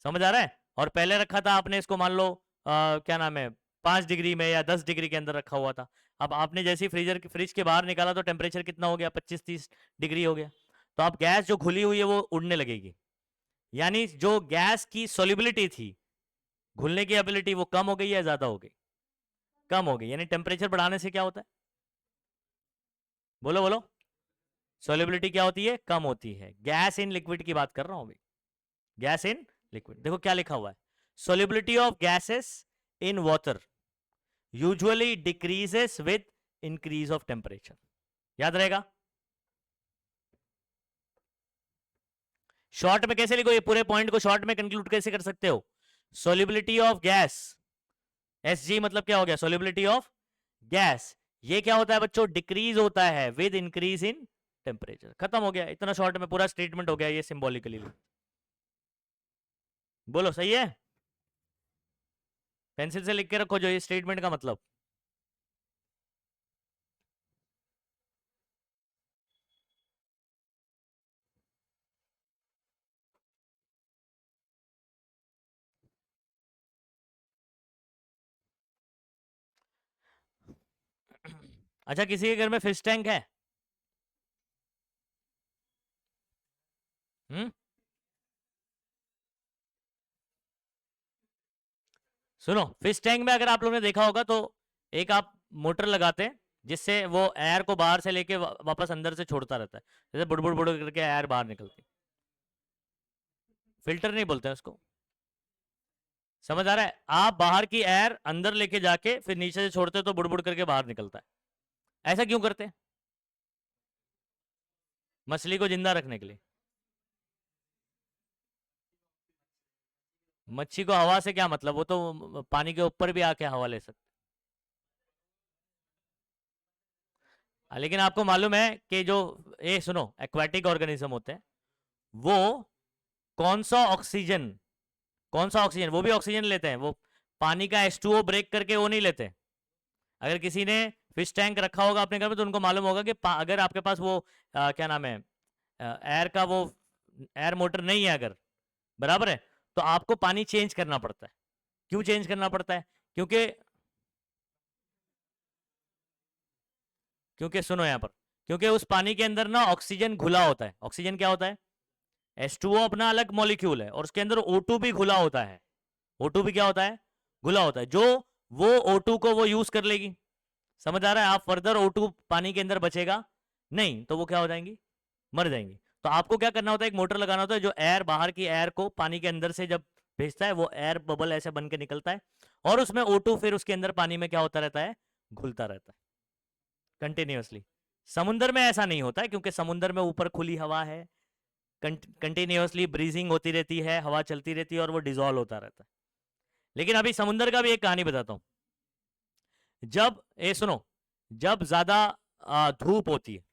समझ आ रहा है? और पहले रखा था आपने इसको, मान लो क्या नाम है, 5 डिग्री में या 10 डिग्री के अंदर रखा हुआ था। अब आपने जैसे ही फ्रिज के बाहर निकाला तो टेम्परेचर कितना हो गया? 25-30 डिग्री हो गया। तो आप गैस जो घुली हुई है वो उड़ने लगेगी। यानी जो गैस की सोलिबिलिटी थी, घुलने की एबिलिटी, वो कम हो गई या ज्यादा हो गई? कम हो गई। यानी टेम्परेचर बढ़ाने से क्या होता है? बोलो बोलो। सोलिबिलिटी क्या होती है? कम होती है। गैस इन लिक्विड की बात कर रहा हूं अभी। गैस इन लिक्विड, देखो क्या लिखा हुआ है, solubility of gases in water usually decreases with increase of temperature. याद रहेगा? शॉर्ट में कैसे लिखो, ये पूरे पॉइंट को शॉर्ट में कंक्लूड कैसे कर सकते हो? सोलिबिलिटी ऑफ गैस, SG मतलब क्या हो गया? Solubility of gas. ये क्या होता है बच्चों? डिक्रीज होता है विद इंक्रीज इन टेम्परेचर। खत्म हो गया, इतना शॉर्ट में पूरा स्टेटमेंट हो गया ये सिंबॉलिकली। बोलो सही है? पेंसिल से लिख के रखो जो ये स्टेटमेंट का मतलब। अच्छा, किसी के घर में फिश टैंक है? हम्म, सुनो, फिश टैंक में अगर आप लोगों ने देखा होगा तो एक आप मोटर लगाते हैं जिससे वो एयर को बाहर से लेके वापस अंदर से छोड़ता रहता है, जैसे बुड़ बुड़ बुड़ करके एयर बाहर निकलती है। फिल्टर नहीं बोलते हैं उसको। समझ आ रहा है? आप बाहर की एयर अंदर लेके जाके फिर नीचे से छोड़ते हो तो बुड़ बुड़ करके बाहर निकलता है। ऐसा क्यों करते हैं? मछली को जिंदा रखने के लिए। मच्छी को हवा से क्या मतलब? वो तो पानी के ऊपर भी आके हवा ले सकते। लेकिन आपको मालूम है कि जो ये सुनो एक्वाटिक ऑर्गेनिज्म होते हैं, वो कौन सा ऑक्सीजन, कौन सा ऑक्सीजन, वो भी ऑक्सीजन लेते हैं, वो पानी का H2O ब्रेक करके वो नहीं लेते। अगर किसी ने फिश टैंक रखा होगा अपने घर में तो उनको मालूम होगा कि अगर आपके पास वो क्या नाम है, एयर का वो एयर मोटर नहीं है अगर, बराबर है, तो आपको पानी चेंज करना पड़ता है। क्यों चेंज करना पड़ता है? क्योंकि क्योंकि सुनो यहां पर, क्योंकि उस पानी के अंदर ना ऑक्सीजन घुला होता है। ऑक्सीजन क्या होता है? H2O अपना अलग मॉलिक्यूल है और उसके अंदर O2 भी घुला होता है। O2 भी क्या होता है? घुला होता है। जो वो O2 को वो यूज कर लेगी। समझ आ रहा है? आप फर्दर O2 पानी के अंदर बचेगा नहीं, तो वो क्या हो जाएंगी? मर जाएंगी। तो आपको क्या करना होता है? एक मोटर लगाना होता है जो एयर, बाहर की एयर को पानी के अंदर से जब भेजता है, वो एयर बबल ऐसे बन के निकलता है और उसमें O2 फिर उसके अंदर पानी में क्या होता रहता है? घुलता रहता है कंटिन्यूअसली। समुंदर में ऐसा नहीं होता है क्योंकि समुंदर में ऊपर खुली हवा है, कंटिन्यूअसली ब्रीजिंग होती रहती है, हवा चलती रहती है और वो डिजोल्व होता रहता है। लेकिन अभी समुंदर का भी एक कहानी बताता हूं। जब ये सुनो, जब ज्यादा धूप होती है,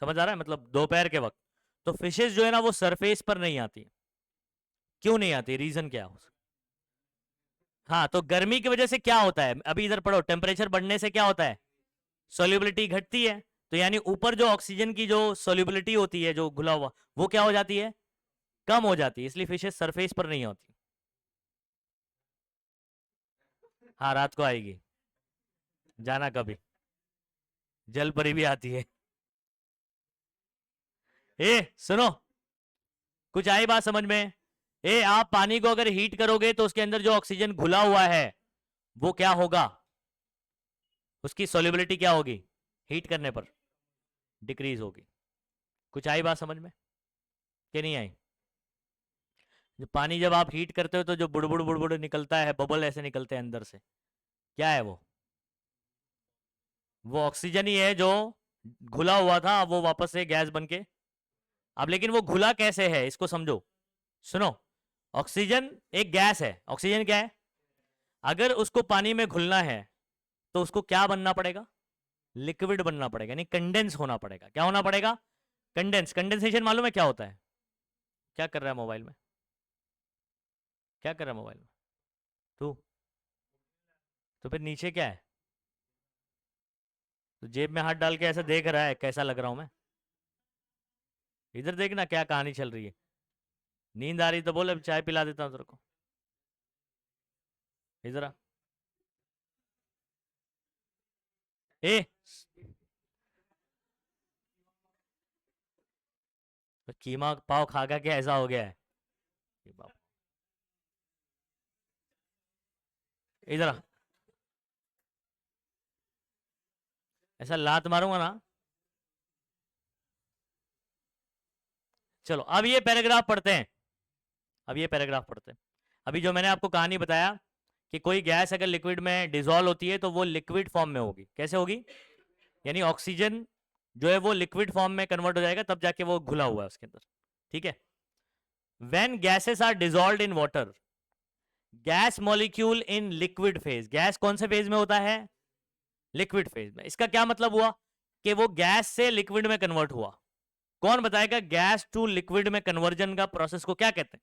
समझ आ रहा है, मतलब दोपहर के वक्त, तो फिशेस जो है ना वो सरफेस पर नहीं आती। क्यों नहीं आती? रीजन क्या है? हाँ, तो गर्मी की वजह से क्या होता है, अभी इधर पढ़ो, टेम्परेचर बढ़ने से क्या होता है, सोल्यूबिलिटी घटती है। तो यानी ऊपर जो ऑक्सीजन की जो सोल्यूबिलिटी होती है, जो घुला हुआ, वो क्या हो जाती है, कम हो जाती है, इसलिए फिशेस सरफेस पर नहीं होती। हाँ, रात को आएगी, जाना कभी, जल परी भी आती है। ए सुनो, कुछ आई बात समझ में? ए, आप पानी को अगर हीट करोगे तो उसके अंदर जो ऑक्सीजन घुला हुआ है वो क्या होगा, उसकी सोल्यूबिलिटी क्या होगी, हीट करने पर डिक्रीज होगी। कुछ आई बात समझ में कि नहीं आई? जो पानी जब आप हीट करते हो तो जो बुड़बुड़ बुड़बुड़ निकलता है, बबल ऐसे निकलते हैं अंदर से, क्या है वो ऑक्सीजन ही है जो घुला हुआ था, वो वापस से गैस बन के। अब लेकिन वो घुला कैसे है, इसको समझो। सुनो, ऑक्सीजन एक गैस है, ऑक्सीजन क्या है, अगर उसको पानी में घुलना है तो उसको क्या बनना पड़ेगा, लिक्विड बनना पड़ेगा, यानी कंडेंस होना पड़ेगा। क्या होना पड़ेगा, कंडेंस। कंडेंसेशन मालूम है क्या होता है? क्या कर रहा है मोबाइल में, क्या कर रहा है मोबाइल में तू? तो फिर नीचे क्या है, तो जेब में हाथ डाल के ऐसा देख रहा है, कैसा लग रहा हूं मैं? इधर देखना क्या कहानी चल रही है। नींद आ रही तो बोल, अब चाय पिला देता हूं तेरे को। इधर आ। ए, तो कीमा पाव खा खा के ऐसा हो गया है। ये बाप, इधर आ। ऐसा लात मारूंगा ना। चलो अब ये पैराग्राफ पढ़ते हैं, अब ये पैराग्राफ पढ़ते हैं। अभी जो मैंने आपको कहानी बताया कि कोई गैस अगर लिक्विड में डिसॉल्व होती है तो वो लिक्विड फॉर्म में होगी। कैसे होगी, यानी ऑक्सीजन जो है वो लिक्विड फॉर्म में कन्वर्ट हो जाएगा, तब जाके वो घुला हुआ है उसके अंदर। ठीक है, when gases are dissolved in water, gas molecule in liquid phase, gas कौन से फेज में होता है, लिक्विड फेज में। इसका क्या मतलब हुआ कि वो गैस से लिक्विड में कन्वर्ट हुआ। कौन बताएगा गैस टू लिक्विड में कन्वर्जन का प्रोसेस को क्या कहते हैं,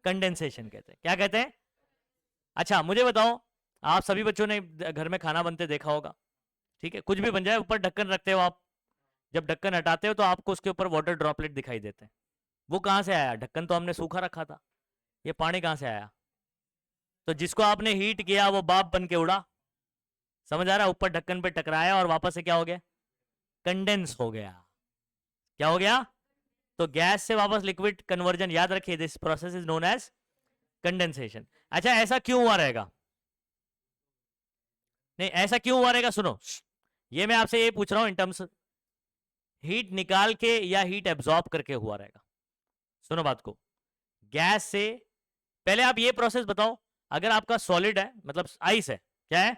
कंडेंसेशन कहते हैं। क्या कहते हैं? अच्छा मुझे बताओ, आप सभी बच्चों ने घर में खाना बनते देखा होगा, ठीक है, कुछ भी बन जाए ऊपर ढक्कन रखते हो आप, जब ढक्कन हटाते हो तो आपको उसके ऊपर वाटर ड्रॉपलेट दिखाई देते हैं। वो कहां से आया, ढक्कन तो हमने सूखा रखा था, ये पानी कहां से आया? तो जिसको आपने हीट किया वो बाप बन के उड़ा, समझ आ रहा है, ऊपर ढक्कन पे टकराया और वापस से क्या हो गया, कंडेंस हो गया। क्या हो गया, तो गैस से वापस लिक्विड कन्वर्जन, याद रखिए this process is known as condensation. अच्छा ऐसा क्यों हुआ रहेगा, नहीं ऐसा क्यों हुआ रहेगा, सुनो, ये मैं आपसे ये पूछ रहा हूं इन टर्म्स, हीट निकाल के या हीट एब्जॉर्ब करके हुआ रहेगा। सुनो बात को, गैस से पहले आप ये प्रोसेस बताओ, अगर आपका सॉलिड है, मतलब आइस है, क्या है,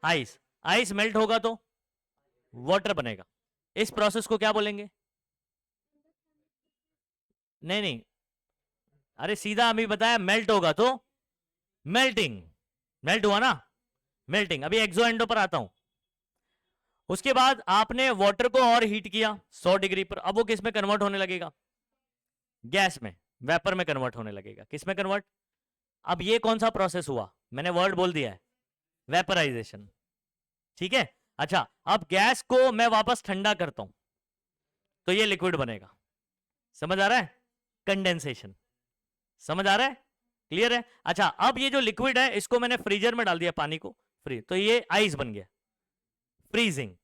आइस, आइस मेल्ट होगा तो वाटर बनेगा, इस प्रोसेस को क्या बोलेंगे? नहीं नहीं, अरे सीधा अभी बताया, मेल्ट होगा तो मेल्टिंग, मेल्ट हुआ ना, मेल्टिंग। अभी एक्सो एंडो पर आता हूं। उसके बाद आपने वाटर को और हीट किया 100 डिग्री पर, अब वो किस में कन्वर्ट होने लगेगा, गैस में, वेपर में कन्वर्ट होने लगेगा। किस में कन्वर्ट, अब ये कौन सा प्रोसेस हुआ, मैंने वर्ड बोल दिया है, वेपराइजेशन। ठीक है, अच्छा अब गैस को मैं वापस ठंडा करता हूं तो ये लिक्विड बनेगा। समझ आ रहा है, कंडेंसेशन। समझ आ रहा है, क्लियर है? अच्छा अब ये जो लिक्विड है इसको मैंने फ्रीजर में डाल दिया, पानी को फ्रीज, तो ये आइस बन गया, फ्रीजिंग,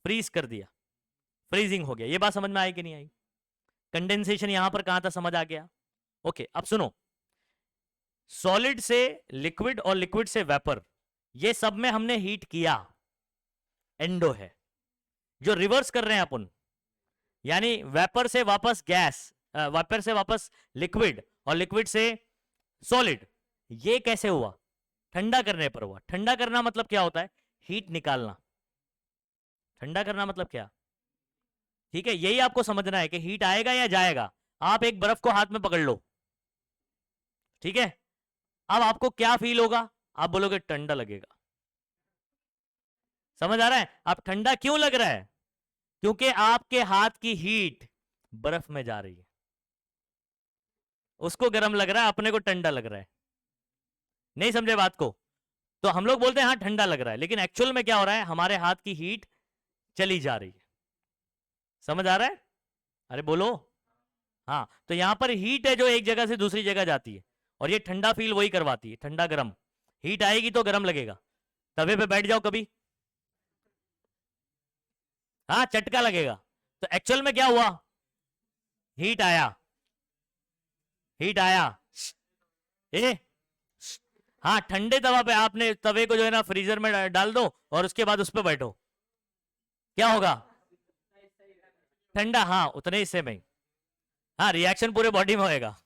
फ्रीज कर दिया, फ्रीजिंग हो गया। ये बात समझ में आई कि नहीं आई? कंडेंसेशन यहां पर कहां था, समझ आ गया? ओके अब सुनो, सॉलिड से लिक्विड और लिक्विड से वेपर, ये सब में हमने हीट किया, एंडो है। जो रिवर्स कर रहे हैं अपन, यानी वेपर से वापस गैस, वेपर से वापस लिक्विड और लिक्विड से सॉलिड, ये कैसे हुआ, ठंडा करने पर हुआ। ठंडा करना मतलब क्या होता है, हीट निकालना। ठंडा करना मतलब क्या, ठीक है, यही आपको समझना है कि हीट आएगा या जाएगा। आप एक बर्फ को हाथ में पकड़ लो, ठीक है, अब आपको क्या फील होगा, आप बोलोगे ठंडा लगेगा। समझ आ रहा है? अब ठंडा क्यों लग रहा है, क्योंकि आपके हाथ की हीट बर्फ में जा रही है, उसको गर्म लग रहा है, अपने को ठंडा लग रहा है। नहीं समझे बात को? तो हम लोग बोलते हैं हाँ ठंडा लग रहा है, लेकिन एक्चुअल में क्या हो रहा है, हमारे हाथ की हीट चली जा रही है। समझ आ रहा है? अरे बोलो। हाँ, तो यहां पर हीट है जो एक जगह से दूसरी जगह जाती है, और ये ठंडा फील वही करवाती है, ठंडा गर्म। हीट आएगी तो गर्म लगेगा। तवे पे बैठ जाओ कभी, हाँ चटका लगेगा। तो एक्चुअल में क्या हुआ, हीट आया, हीट आया। ए हाँ, ठंडे तवा पे आपने तवे को जो है ना फ्रीजर में डाल दो और उसके बाद उस पर बैठो, क्या होगा, ठंडा, हाँ उतने हिस्से में। हाँ, रिएक्शन पूरे बॉडी में होएगा।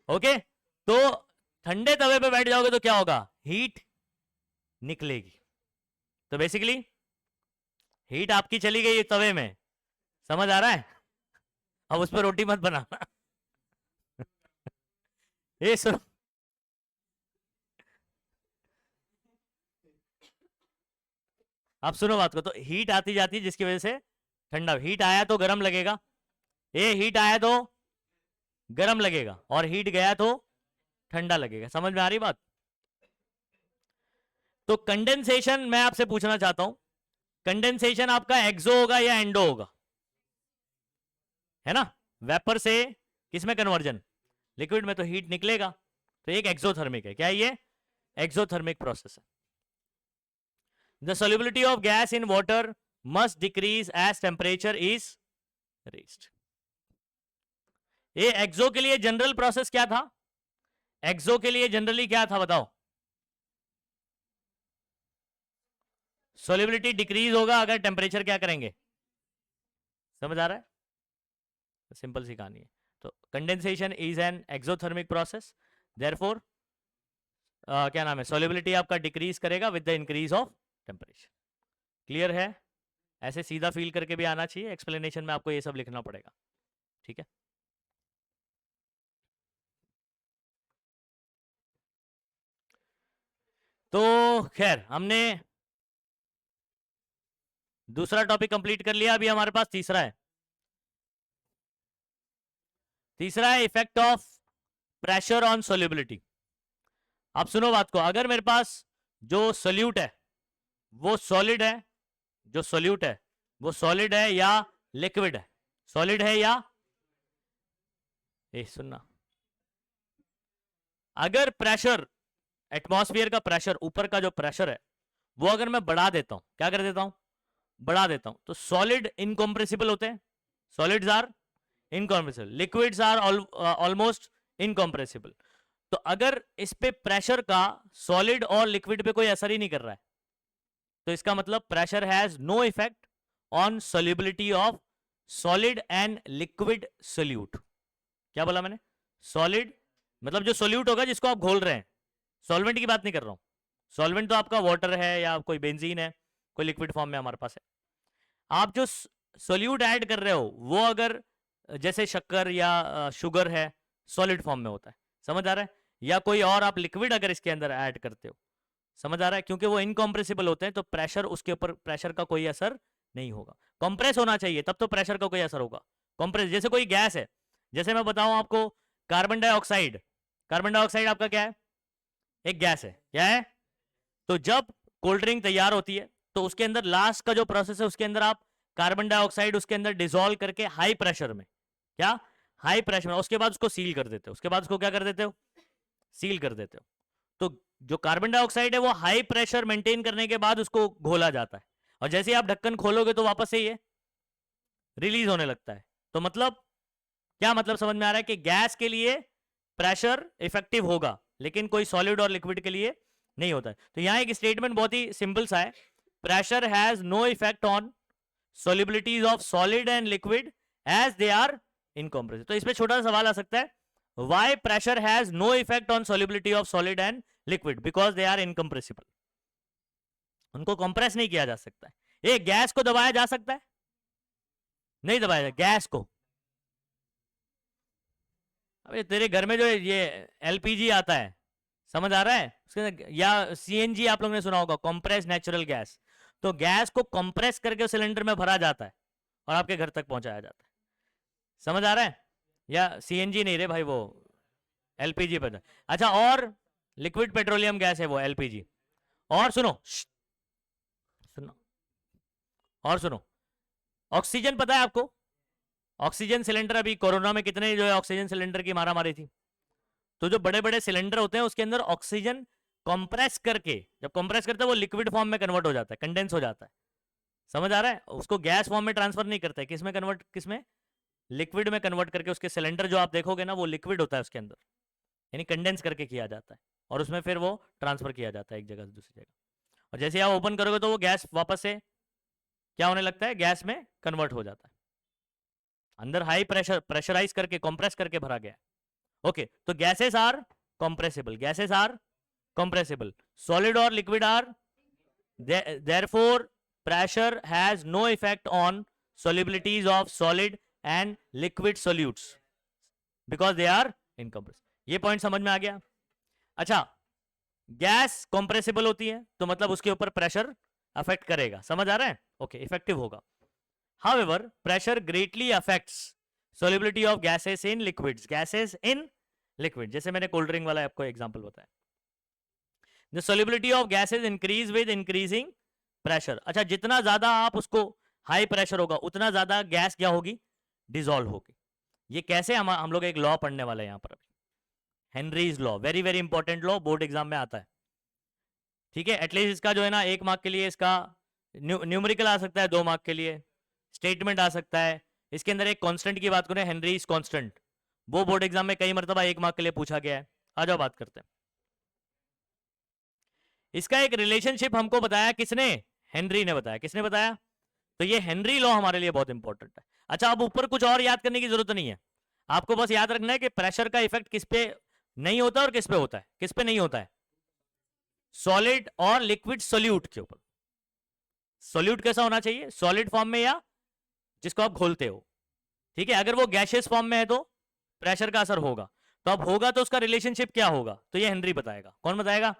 ओके, तो ठंडे तवे पे बैठ जाओगे तो क्या होगा, हीट निकलेगी। तो बेसिकली हीट आपकी चली गई तवे में, समझ आ रहा है? अब उस पर रोटी मत बनाना। ये सुनो, आप सुनो बात को, तो हीट आती जाती है जिसकी वजह से ठंडा, हीट आया तो गर्म लगेगा, ये हीट आया तो गर्म लगेगा, और हीट गया तो ठंडा लगेगा। समझ में आ रही बात? तो कंडेंसेशन मैं आपसे पूछना चाहता हूं, कंडेंसेशन आपका एक्सो होगा या एंडो होगा, है ना? वेपर से किस में कन्वर्जन, लिक्विड में, तो हीट निकलेगा, तो एक एक्सोथर्मिक है। क्या है ये? एक्सोथर्मिक प्रोसेस है। The solubility of gas in water must decrease as temperature is raised. ये एक्सो के लिए जनरल प्रोसेस क्या था, एक्सो के लिए जनरली क्या था बताओ? सोलिबिलिटी डिक्रीज होगा अगर टेम्परेचर क्या करेंगे, समझ आ रहा है? सिंपल सी कहानी है। तो condensation is an exothermic process, therefore क्या नाम है, सोलिबिलिटी आपका डिक्रीज करेगा with the increase of temperature. Clear है? ऐसे सीधा फील करके भी आना चाहिए, एक्सप्लेनेशन में आपको ये सब लिखना पड़ेगा, ठीक है? तो खैर हमने दूसरा टॉपिक कंप्लीट कर लिया, अभी हमारे पास तीसरा है। तीसरा है effect of pressure on solubility. आप सुनो बात को, अगर मेरे पास जो सोल्यूट है वो सॉलिड है, जो सोल्यूट है वो सॉलिड है या लिक्विड है, सॉलिड है या, सुनना, अगर प्रेशर, एटमॉस्फेयर का प्रेशर, ऊपर का जो प्रेशर है वो अगर मैं बढ़ा देता हूं, क्या कर देता हूं, बढ़ा देता हूं, तो सॉलिड इनकॉम्प्रेसिबल होते हैं, solids are incompressible, liquids are almost incompressible. तो अगर इस पे प्रेशर का सॉलिड और लिक्विड पे कोई असर ही नहीं कर रहा है, तो इसका मतलब pressure has no effect on solubility of solid and liquid solute. क्या बोला मैंने? सॉलिड मतलब जो सोल्यूट होगा जिसको आप घोल रहे हैं, सॉल्वेंट की बात नहीं कर रहा हूं। सॉल्वेंट तो आपका वाटर है या कोई बेंजीन है, कोई लिक्विड फॉर्म में हमारे पास है। आप जो सोल्यूट ऐड कर रहे हो वो अगर जैसे शक्कर या शुगर है, सॉलिड फॉर्म में होता है, समझ आ रहा है? या कोई और आप लिक्विड अगर इसके अंदर ऐड करते हो, समझ आ रहा है? क्योंकि वो इनकॉम्प्रेसिबल होते हैं तो प्रेशर, उसके ऊपर प्रेशर का कोई असर नहीं होगा। कंप्रेस होना चाहिए तब तो प्रेशर का कोई असर होगा। कंप्रेस, जैसे कोई गैस है, जैसे मैं बताऊं आपको कार्बन डाइऑक्साइड, कार्बन डाइऑक्साइड आपका क्या है, एक गैस है, क्या है? तो जब कोल्ड ड्रिंक तैयार होती है तो उसके अंदर लास्ट का जो प्रोसेस है उसके अंदर आप कार्बन डाइऑक्साइड उसके अंदर डिसॉल्व करके हाई प्रेशर में, क्या, हाई प्रेशर में, उसके बाद उसको सील कर देते हो, उसके बाद उसको क्या कर देते हो, सील कर देते हो। तो जो कार्बन डाइऑक्साइड है वो हाई प्रेशर मेंटेन करने के बाद उसको घोला जाता है, और जैसे ही आप ढक्कन खोलोगे तो वापस से ये रिलीज होने लगता है। तो मतलब क्या मतलब समझ में आ रहा है कि गैस के लिए प्रेशर इफेक्टिव होगा लेकिन कोई सॉलिड और लिक्विड के लिए नहीं होता है। तो यहां एक स्टेटमेंट बहुत ही सिंपल सा है, pressure has no effect on solubilities of solid and liquid as they are incompressible। तो इसमें छोटा सा सवाल आ सकता है, why pressure has no effect on solubility of solid and liquid, because they are incompressible। उनको कंप्रेस नहीं किया जा सकता है। ये गैस को दबाया जा सकता है? नहीं दबाया जा, गैस को। अबे तेरे घर में जो ये एलपीजी आता है, समझ आ रहा है उसके, या सीएनजी आप लोगों ने सुना होगा, कंप्रेस नेचुरल गैस, तो गैस को कंप्रेस करके सिलेंडर में भरा जाता है और आपके घर तक पहुंचाया जाता है, समझ आ रहा है? या सीएनजी नहीं रे भाई, वो एलपीजी पर। अच्छा, और लिक्विड पेट्रोलियम गैस है वो एलपीजी। और सुनो सुनो और सुनो, ऑक्सीजन पता है आपको? ऑक्सीजन सिलेंडर अभी कोरोना में कितने जो है ऑक्सीजन सिलेंडर की मारा मारी थी। तो जो बड़े बड़े सिलेंडर होते हैं उसके अंदर ऑक्सीजन कंप्रेस करके, जब कंप्रेस करते हैं वो लिक्विड फॉर्म में कन्वर्ट हो जाता है, कंडेंस हो जाता है। समझ आ रहा है? उसको गैस फॉर्म में ट्रांसफर नहीं करता है, किसमें कन्वर्ट, किसमें? लिक्विड में कन्वर्ट करके उसके सिलेंडर जो आप देखोगे ना वो लिक्विड होता है उसके अंदर, यानी कंडेंस करके किया जाता है और उसमें फिर वो ट्रांसफर किया जाता है एक जगह से दूसरी जगह। और जैसे आप ओपन करोगे तो वो गैस वापस से क्या होने लगता है, गैस में कन्वर्ट हो जाता है। अंदर हाई प्रेशर, प्रेशराइज करके कंप्रेस करके भरा गया है। ओके, तो gases are compressible, gases are compressible, solid और liquid are, therefore pressure has no effect on solubilities of solid and liquid solutes because they are incompressible. ये पॉइंट समझ में आ गया? अच्छा, गैस कंप्रेसिबल होती है तो मतलब उसके ऊपर प्रेशर अफेक्ट करेगा, समझ आ रहा है? ओके, इफेक्टिव होगा। However, pressure greatly affects solubility of gases in liquids, gases in liquid, जैसे मैंने कोल्ड ड्रिंक वाला आपको एग्जांपल बताया। The solubility of gases increase with increasing pressure। अच्छा, जितना ज्यादा आप उसको हाई प्रेशर होगा उतना ज्यादा गैस क्या होगी, डिसॉल्व होगी। ये कैसे, हम लोग एक लॉ पढ़ने वाले हैं यहाँ पर अभी, Henry's law, very very important law, board exam में आता है। ठीक है, एटलीस्ट इसका जो है ना 1 मार्क के लिए इसका न्यूमेरिकल आ सकता है, 2 मार्क के लिए स्टेटमेंट आ सकता है। इसके अंदर एक कांस्टेंट की बात करें, हेनरीज कांस्टेंट, वो बोर्ड एग्जाम में कई मरतबा 1 मार्क के लिए पूछा गया है। आ जाओ बात करते हैं। इसका एक रिलेशनशिप हमको बताया किसने, हेनरी ने बताया। किसने बताया? तो ये हेनरी लॉ हमारे लिए बहुत इंपॉर्टेंट है। अच्छा, अब ऊपर कुछ और याद करने की जरूरत नहीं है, आपको बस याद रखना है कि प्रेशर का इफेक्ट किस पे नहीं होता और किस पे होता है। किस पे नहीं होता है? सॉलिड और लिक्विड सोल्यूट के ऊपर। सोल्यूट कैसा होना चाहिए, सॉलिड फॉर्म में या जिसको आप घोलते हो। ठीक है, अगर वो गैशियस फॉर्म में है तो प्रेशर का असर होगा, तो अब होगा तो उसका रिलेशनशिप क्या होगा, तो ये हेनरी बताएगा। कौन बताएगा?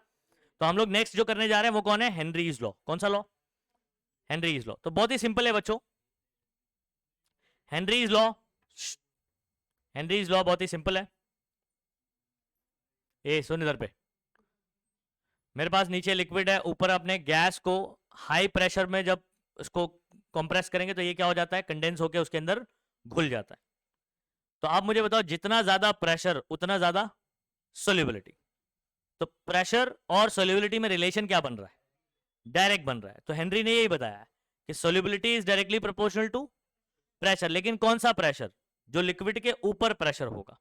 तो हम लोग नेक्स्ट जो करने जा रहे हैं वो कौन है, हेनरीज लॉ। कौन सा लॉ? Henry's law. तो बहुत ही सिंपल है बच्चों, हेनरीज लॉ, हेनरीज लॉ बहुत ही सिंपल है। ए सुन इधर पे, मेरे पास नीचे लिक्विड है, ऊपर अपने गैस को हाई प्रेशर में जब उसको कंप्रेस करेंगे तो ये क्या हो जाता है, कंडेंस होकर उसके अंदर घुल जाता है। तो आप मुझे बताओ, जितना ज्यादा प्रेशर उतना ज्यादा सोल्यूबिलिटी। तो प्रेशर और सोल्यूबिलिटी में रिलेशन क्या बन रहा है, डायरेक्ट बन रहा है। तो हेनरी ने यही बताया कि solubility is directly proportional to pressure. लेकिन कौन सा प्रेशर? जो लिक्विड के ऊपर प्रेशर होगा,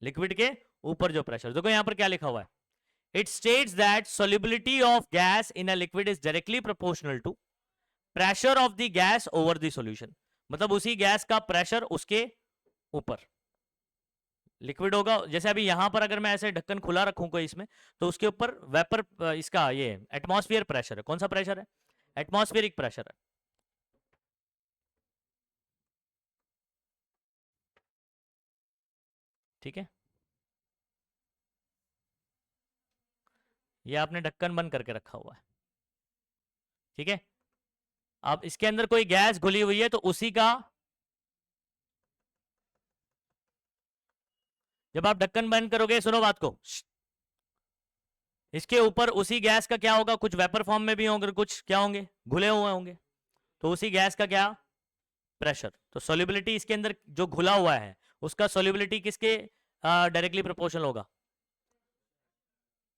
लिक्विड के ऊपर जो प्रेशर। देखो यहां पर क्या लिखा हुआ है, it states that solubility of gas in a liquid is directly proportional to pressure of the gas over the solution. मतलब उसी गैस का प्रेशर उसके ऊपर, लिक्विड होगा। जैसे अभी यहां पर अगर मैं ऐसे ढक्कन खुला रखूं कोई इसमें, तो उसके ऊपर वेपर, इसका ये एटमॉस्फेयर प्रेशर है। कौन सा प्रेशर है? एटमॉस्फेरिक प्रेशर है। ठीक है, ये आपने ढक्कन बंद करके रखा हुआ है। ठीक है, अब इसके अंदर कोई गैस घुली हुई है तो उसी का, जब आप ढक्कन बंद करोगे, सुनो बात को, इसके ऊपर उसी गैस का क्या होगा, कुछ वेपर फॉर्म में भी होंगे, कुछ क्या होंगे, घुले हुए होंगे। तो उसी गैस का क्या, प्रेशर। तो सोल्यूबिलिटी इसके अंदर जो घुला हुआ है उसका सोल्यूबिलिटी किसके डायरेक्टली प्रोपोर्शनल होगा,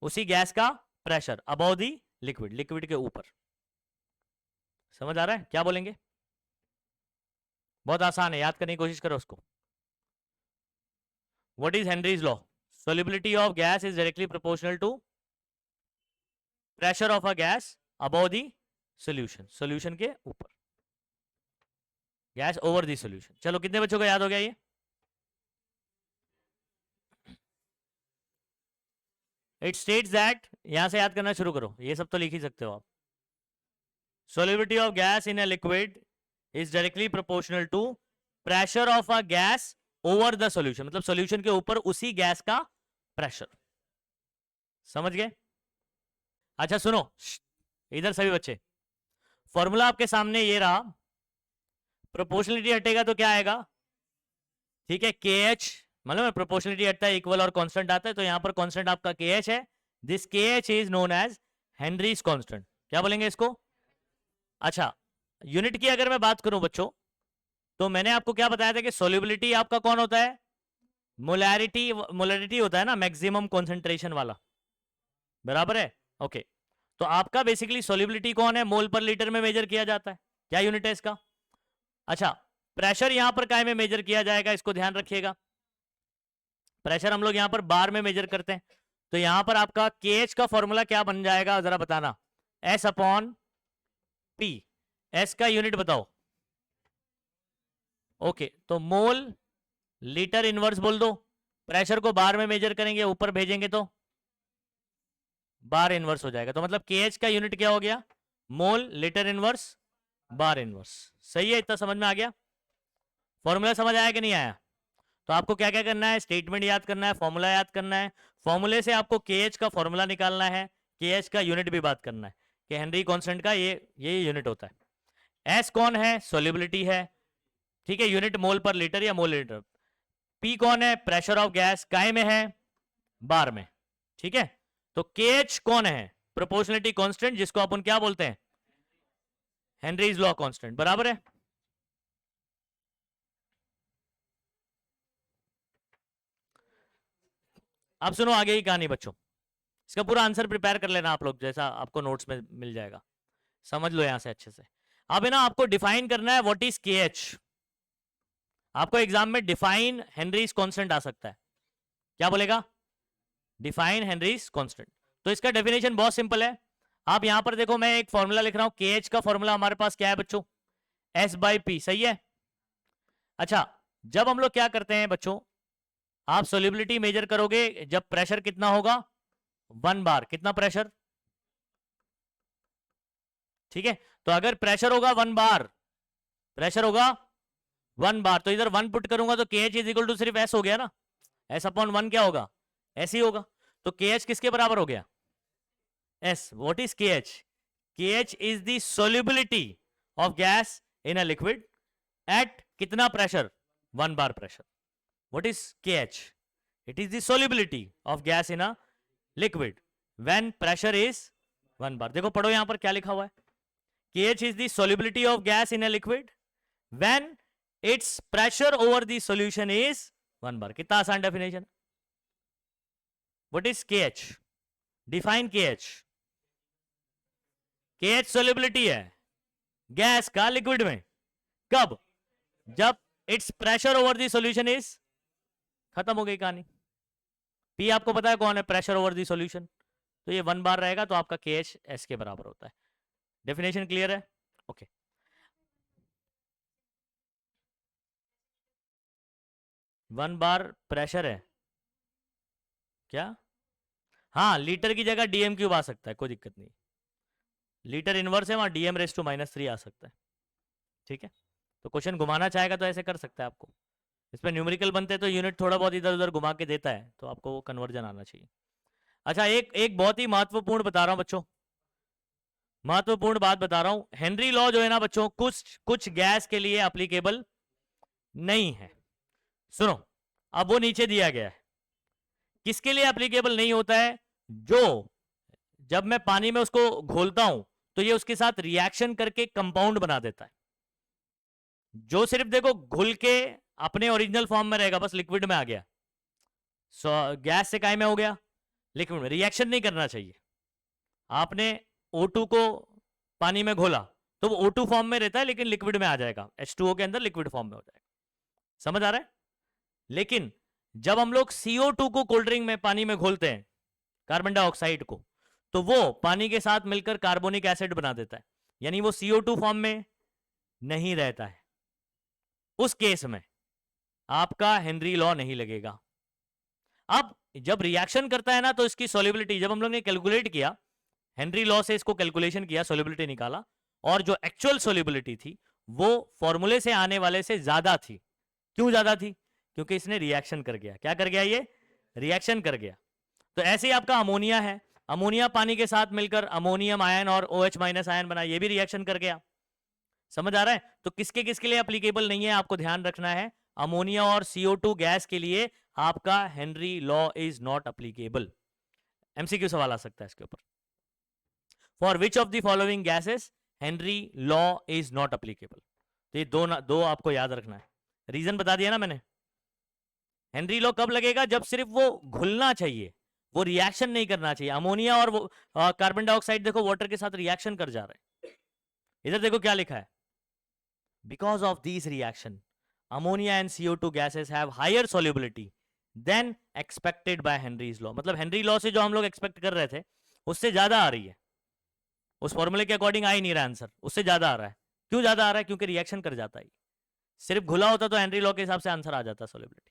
उसी गैस का प्रेशर अबव दी लिक्विड, लिक्विड के ऊपर। समझ आ रहा है क्या बोलेंगे? बहुत आसान है, याद करने की कोशिश करो उसको। What is Henry's law? Solubility of gas is directly proportional to pressure of a gas above the solution, solution के ऊपर, गैस ओवर दी सॉल्यूशन। चलो कितने बच्चों को याद हो गया ये? इट स्टेट्स दैट, यहां से याद करना शुरू करो, ये सब तो लिख ही सकते हो आप। solubility of gas in a liquid is directly proportional to pressure of a gas over the solution। मतलब सॉल्यूशन के ऊपर उसी गैस का प्रेशर। समझ गए? अच्छा सुनो इधर सभी बच्चे, फॉर्मूला आपके सामने ये रहा, प्रोपोर्शनलिटी हटेगा तो क्या आएगा, ठीक है, के एच, मतलब प्रोपोर्शनलिटी हटता है इक्वल और कांस्टेंट आता है, तो यहां पर कांस्टेंट आपका के एच है, this K H is known as Henry's constant. क्या बोलेंगे इसको? अच्छा, यूनिट की अगर मैं बात करूं बच्चों, तो मैंने आपको क्या बताया था कि सोल्यूबिलिटी आपका कौन होता है? मोलैरिटी, मोलैरिटी होता है ना मैक्सिमम कॉन्सेंट्रेशन वाला, बराबर है? ओके, तो आपका बेसिकली सोल्यूबिलिटी कौन है? मोल पर लीटर में मेजर किया जाता है। क्या यूनिट है इसका? अच्छा, प्रेशर यहां पर काय में मेजर किया जाएगा, इसको ध्यान रखिएगा। प्रेशर हम लोग यहां पर बार में मेजर करते हैं, तो यहां पर आपका केएच का फॉर्मूला क्या बन जाएगा जरा बताना? S upon P. एस का यूनिट बताओ। ओके, तो मोल लीटर इनवर्स बोल दो। प्रेशर को बार में मेजर करेंगे, ऊपर भेजेंगे तो बार इनवर्स हो जाएगा। तो मतलब केएच का यूनिट क्या हो गया? मोल लीटर इनवर्स बार इनवर्स। सही है? इतना समझ में आ गया? फॉर्मूला समझ आया कि नहीं आया? तो आपको क्या क्या करना है? स्टेटमेंट याद करना है, फॉर्मूला याद करना है। फॉर्मूले से आपको केएच का फॉर्मूला निकालना है, केएच का यूनिट भी बात करना है कि हेनरी कांस्टेंट का ये यूनिट होता है। एस कौन है? सॉल्युबिलिटी है, ठीक है, यूनिट मोल पर लीटर या मोल लीटर। पी कौन है? प्रेशर ऑफ गैस, काय में है? बार में, ठीक है। तो केएच कौन है? प्रोपोर्शनलिटी कांस्टेंट, जिसको अपन क्या बोलते हैं? हेनरीज लॉ कांस्टेंट, बराबर है। अब सुनो आगे की कहानी बच्चों, इसका पूरा आंसर प्रिपेयर कर लेना आप लोग, जैसा आपको नोट्स में मिल जाएगा, समझ लो यहां से अच्छे से। अब है ना आपको डिफाइन करना है व्हाट इज केएच। आपको एग्जाम में डिफाइन हेनरीज कांस्टेंट आ सकता है। क्या बोलेगा? Define Henrys constant. तो इसका डेफिनेशन बहुत सिंपल है। आप यहां पर देखो, मैं एक फॉर्मूला लिख रहा हूं, केएच का फॉर्मूला हमारे पास क्या है बच्चों? एस बाई पी, सही है। अच्छा, जब हम लोग क्या करते हैं बच्चों, आप सोल्यूबिलिटी मेजर करोगे जब प्रेशर कितना होगा? 1 बार। कितना प्रेशर? ठीक है, तो अगर प्रेशर होगा 1 बार, प्रेशर होगा 1 बार, तो इधर 1 पुट करूंगा तो के एच इज इक्वल टू सिर्फ एस हो गया ना। एस अपॉन 1 क्या होगा? एस ही होगा। तो के एच किसके बराबर हो गया? S. What is K H? K H is the solubility of gas in a liquid at कितना प्रेशर? 1 bar pressure. What is KH? It is the solubility of gas in a liquid when pressure is 1 bar. देखो पढ़ो यहां पर क्या लिखा हुआ है। KH is the solubility of gas in a liquid when its pressure over the solution is 1 bar. कितना आसान definition. What is KH? Define KH. KH solubility है गैस का लिक्विड में, कब? जब its pressure over the solution is, खत्म हो गई कहानी। पी आपको पता है कौन है? Pressure over the solution. तो ये 1 बार रहेगा, तो आपका के एच एस के बराबर होता है। डेफिनेशन क्लियर है? ओके। 1 बार प्रेशर है क्या? हाँ, लीटर की जगह डीएम क्यूब आ सकता है, कोई दिक्कत नहीं। लीटर इनवर्स है, वहां डीएम रेस टू -3 आ सकता है, ठीक है। तो क्वेश्चन घुमाना चाहेगा तो ऐसे कर सकता है आपको। इसमें न्यूमेरिकल बनते हैं तो यूनिट थोड़ा बहुत इधर उधर घुमा के देता है, तो आपको वो कन्वर्जन आना चाहिए। अच्छा, एक बहुत ही महत्वपूर्ण बता रहा हूं बच्चों, महत्वपूर्ण बात बता रहा हूं। हेनरी लॉ जो है ना बच्चों, कुछ गैस के लिए एप्लीकेबल नहीं है। सुनो, अब वो नीचे दिया गया है। किसके लिए एप्लीकेबल नहीं होता है? जो जब मैं पानी में उसको घोलता हूं तो ये उसके साथ रिएक्शन करके कंपाउंड बना देता है। जो सिर्फ देखो घुल के अपने ओरिजिनल फॉर्म में रहेगा, बस लिक्विड में आ गया, गैस से काय में हो गया? लिक्विड में। रिएक्शन नहीं करना चाहिए। आपने O2 को पानी में घोला तो वो O2 फॉर्म में रहता है, लेकिन लिक्विड में आ जाएगा, H2O के अंदर लिक्विड फॉर्म में हो जाएगा। समझ आ रहा है? लेकिन जब हम लोग CO2 को कोल्ड ड्रिंक में पानी में घोलते हैं, कार्बन डाइऑक्साइड को, तो वो पानी के साथ मिलकर कार्बोनिक एसिड बना देता है, यानी वो CO2 फॉर्म में नहीं रहता है। उस केस में आपका हेनरी लॉ नहीं लगेगा। अब जब रिएक्शन करता है ना, तो इसकी सॉल्युबिलिटी जब हम लोग ने कैलकुलेट किया, हेनरी लॉ से इसको कैलकुलेशन किया, सॉल्युबिलिटी निकाला, और जो एक्चुअल सॉल्युबिलिटी थी वो फॉर्मूले से आने वाले से ज्यादा थी। क्यों ज्यादा थी? क्योंकि इसने रिएक्शन कर गया। क्या कर गया? ये रिएक्शन कर गया। तो ऐसे ही आपका अमोनिया है, अमोनिया पानी के साथ मिलकर अमोनियम आयन और OH- आयन बना, ये भी रिएक्शन कर गया। समझ आ रहा है? तो किसके किसके लिए एप्लीकेबल नहीं है आपको ध्यान रखना है। अमोनिया और CO2 गैस के लिए आपका Henry law is not applicable. MCQ सवाल आ सकता है इसके ऊपर। For which of the following gases Henry law is not applicable. तो ये दो आपको याद रखना है। रीजन बता दिया ना मैंने। हेनरी लॉ कब लगेगा? जब सिर्फ वो घुलना चाहिए, वो रिएक्शन नहीं करना चाहिए। अमोनिया और वो कार्बन डाइऑक्साइड देखो वाटर के साथ रिएक्शन कर जा रहे हैं। इधर देखो क्या लिखा है, because of this reaction ammonia and CO2 gases have higher solubility than expected by Henry's law. मतलब हेनरी लॉ से जो हम लोग एक्सपेक्ट कर रहे थे उससे ज्यादा आ रही है। उस फॉर्मूले के अकॉर्डिंग आ ही नहीं रहा आंसर, उससे ज्यादा आ रहा है। क्यों ज्यादा आ रहा है? क्योंकि रिएक्शन कर जाता है। सिर्फ घुला होता तो हेनरी लॉ के हिसाब से आंसर आ जाता सॉल्युबिलिटी।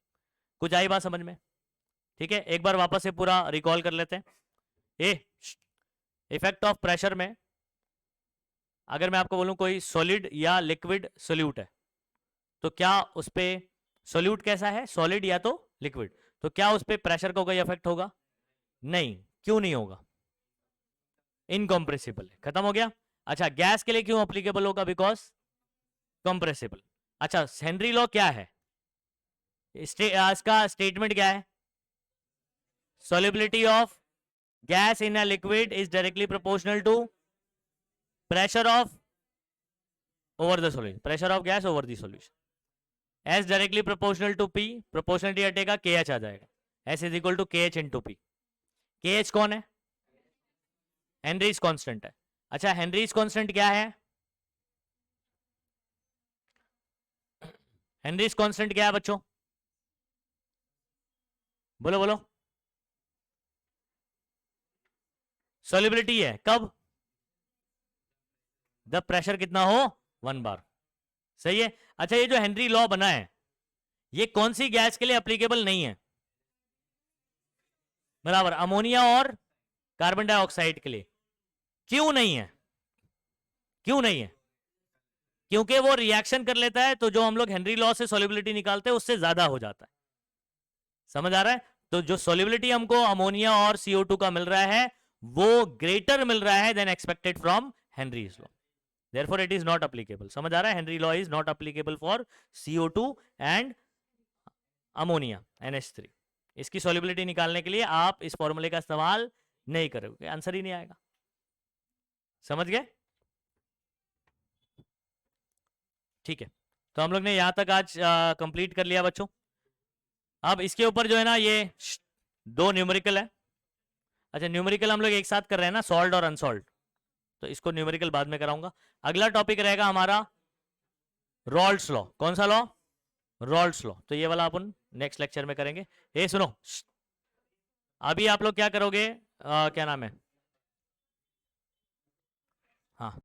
कुछ आई बात समझ में? ठीक है, एक बार वापस से पूरा रिकॉल कर लेते हैं। इफेक्ट ऑफ प्रेशर में अगर मैं आपको बोलूं कोई सॉलिड या लिक्विड सोल्यूट है, तो क्या उस पर सोल्यूट कैसा है, सॉलिड या तो लिक्विड, तो क्या उस पर प्रेशर का कोई इफेक्ट होगा? नहीं। क्यों नहीं होगा? इनकॉम्प्रेसिबल है, खत्म हो गया। अच्छा, गैस के लिए क्यों अप्लीकेबल होगा? Because compressible. अच्छा, हेनरी लॉ क्या है? इसका स्टेटमेंट क्या है? solubility of gas in a liquid is directly proportional to pressure of over the solution, pressure of gas over the solution, S directly proportional to P, proportionality हटेगा KH आ जाएगा, S is equal to KH into P। KH कौन है? Henrys constant है। अच्छा, Henrys constant क्या है? Henrys constant क्या है बच्चों? बोलो बोलो। सॉल्युबिलिटी है, कब? जब प्रेशर कितना हो? 1 बार। सही है। अच्छा, ये जो हेनरी लॉ बना है ये कौन सी गैस के लिए अप्लीकेबल नहीं है? बराबर, अमोनिया और कार्बन डाइऑक्साइड के लिए। क्यों नहीं है? क्यों नहीं है? क्योंकि वो रिएक्शन कर लेता है, तो जो हम लोग हेनरी लॉ से सॉल्युबिलिटी निकालते हैं उससे ज्यादा हो जाता है। समझ आ रहा है? तो जो सॉल्युबिलिटी हमको अमोनिया और CO2 का मिल रहा है वो ग्रेटर मिल रहा है then expected from Henry's law, therefore it is not applicable। समझ आ रहा है? Henry law is not applicable for CO2 and ammonia NH3। इसकी सॉल्युबिलिटी निकालने के लिए आप इस फॉर्मूले का इस्तेमाल नहीं करोगे, आंसर ही नहीं आएगा। समझ गए? ठीक है, तो हम लोग ने यहां तक आज कंप्लीट कर लिया बच्चों। अब इसके ऊपर जो है ना ये 2 न्यूमेरिकल है। अच्छा, न्यूमेरिकल हम लोग एक साथ कर रहे हैं ना, सॉल्ट और अनसॉल्ट, तो इसको न्यूमेरिकल बाद में कराऊंगा। अगला टॉपिक रहेगा हमारा रॉल्ड्स लॉ। कौन सा लॉ? रॉल्ड्स लॉ। तो ये वाला अपन नेक्स्ट लेक्चर में करेंगे। ये सुनो, अभी आप लोग क्या करोगे, क्या नाम है, हाँ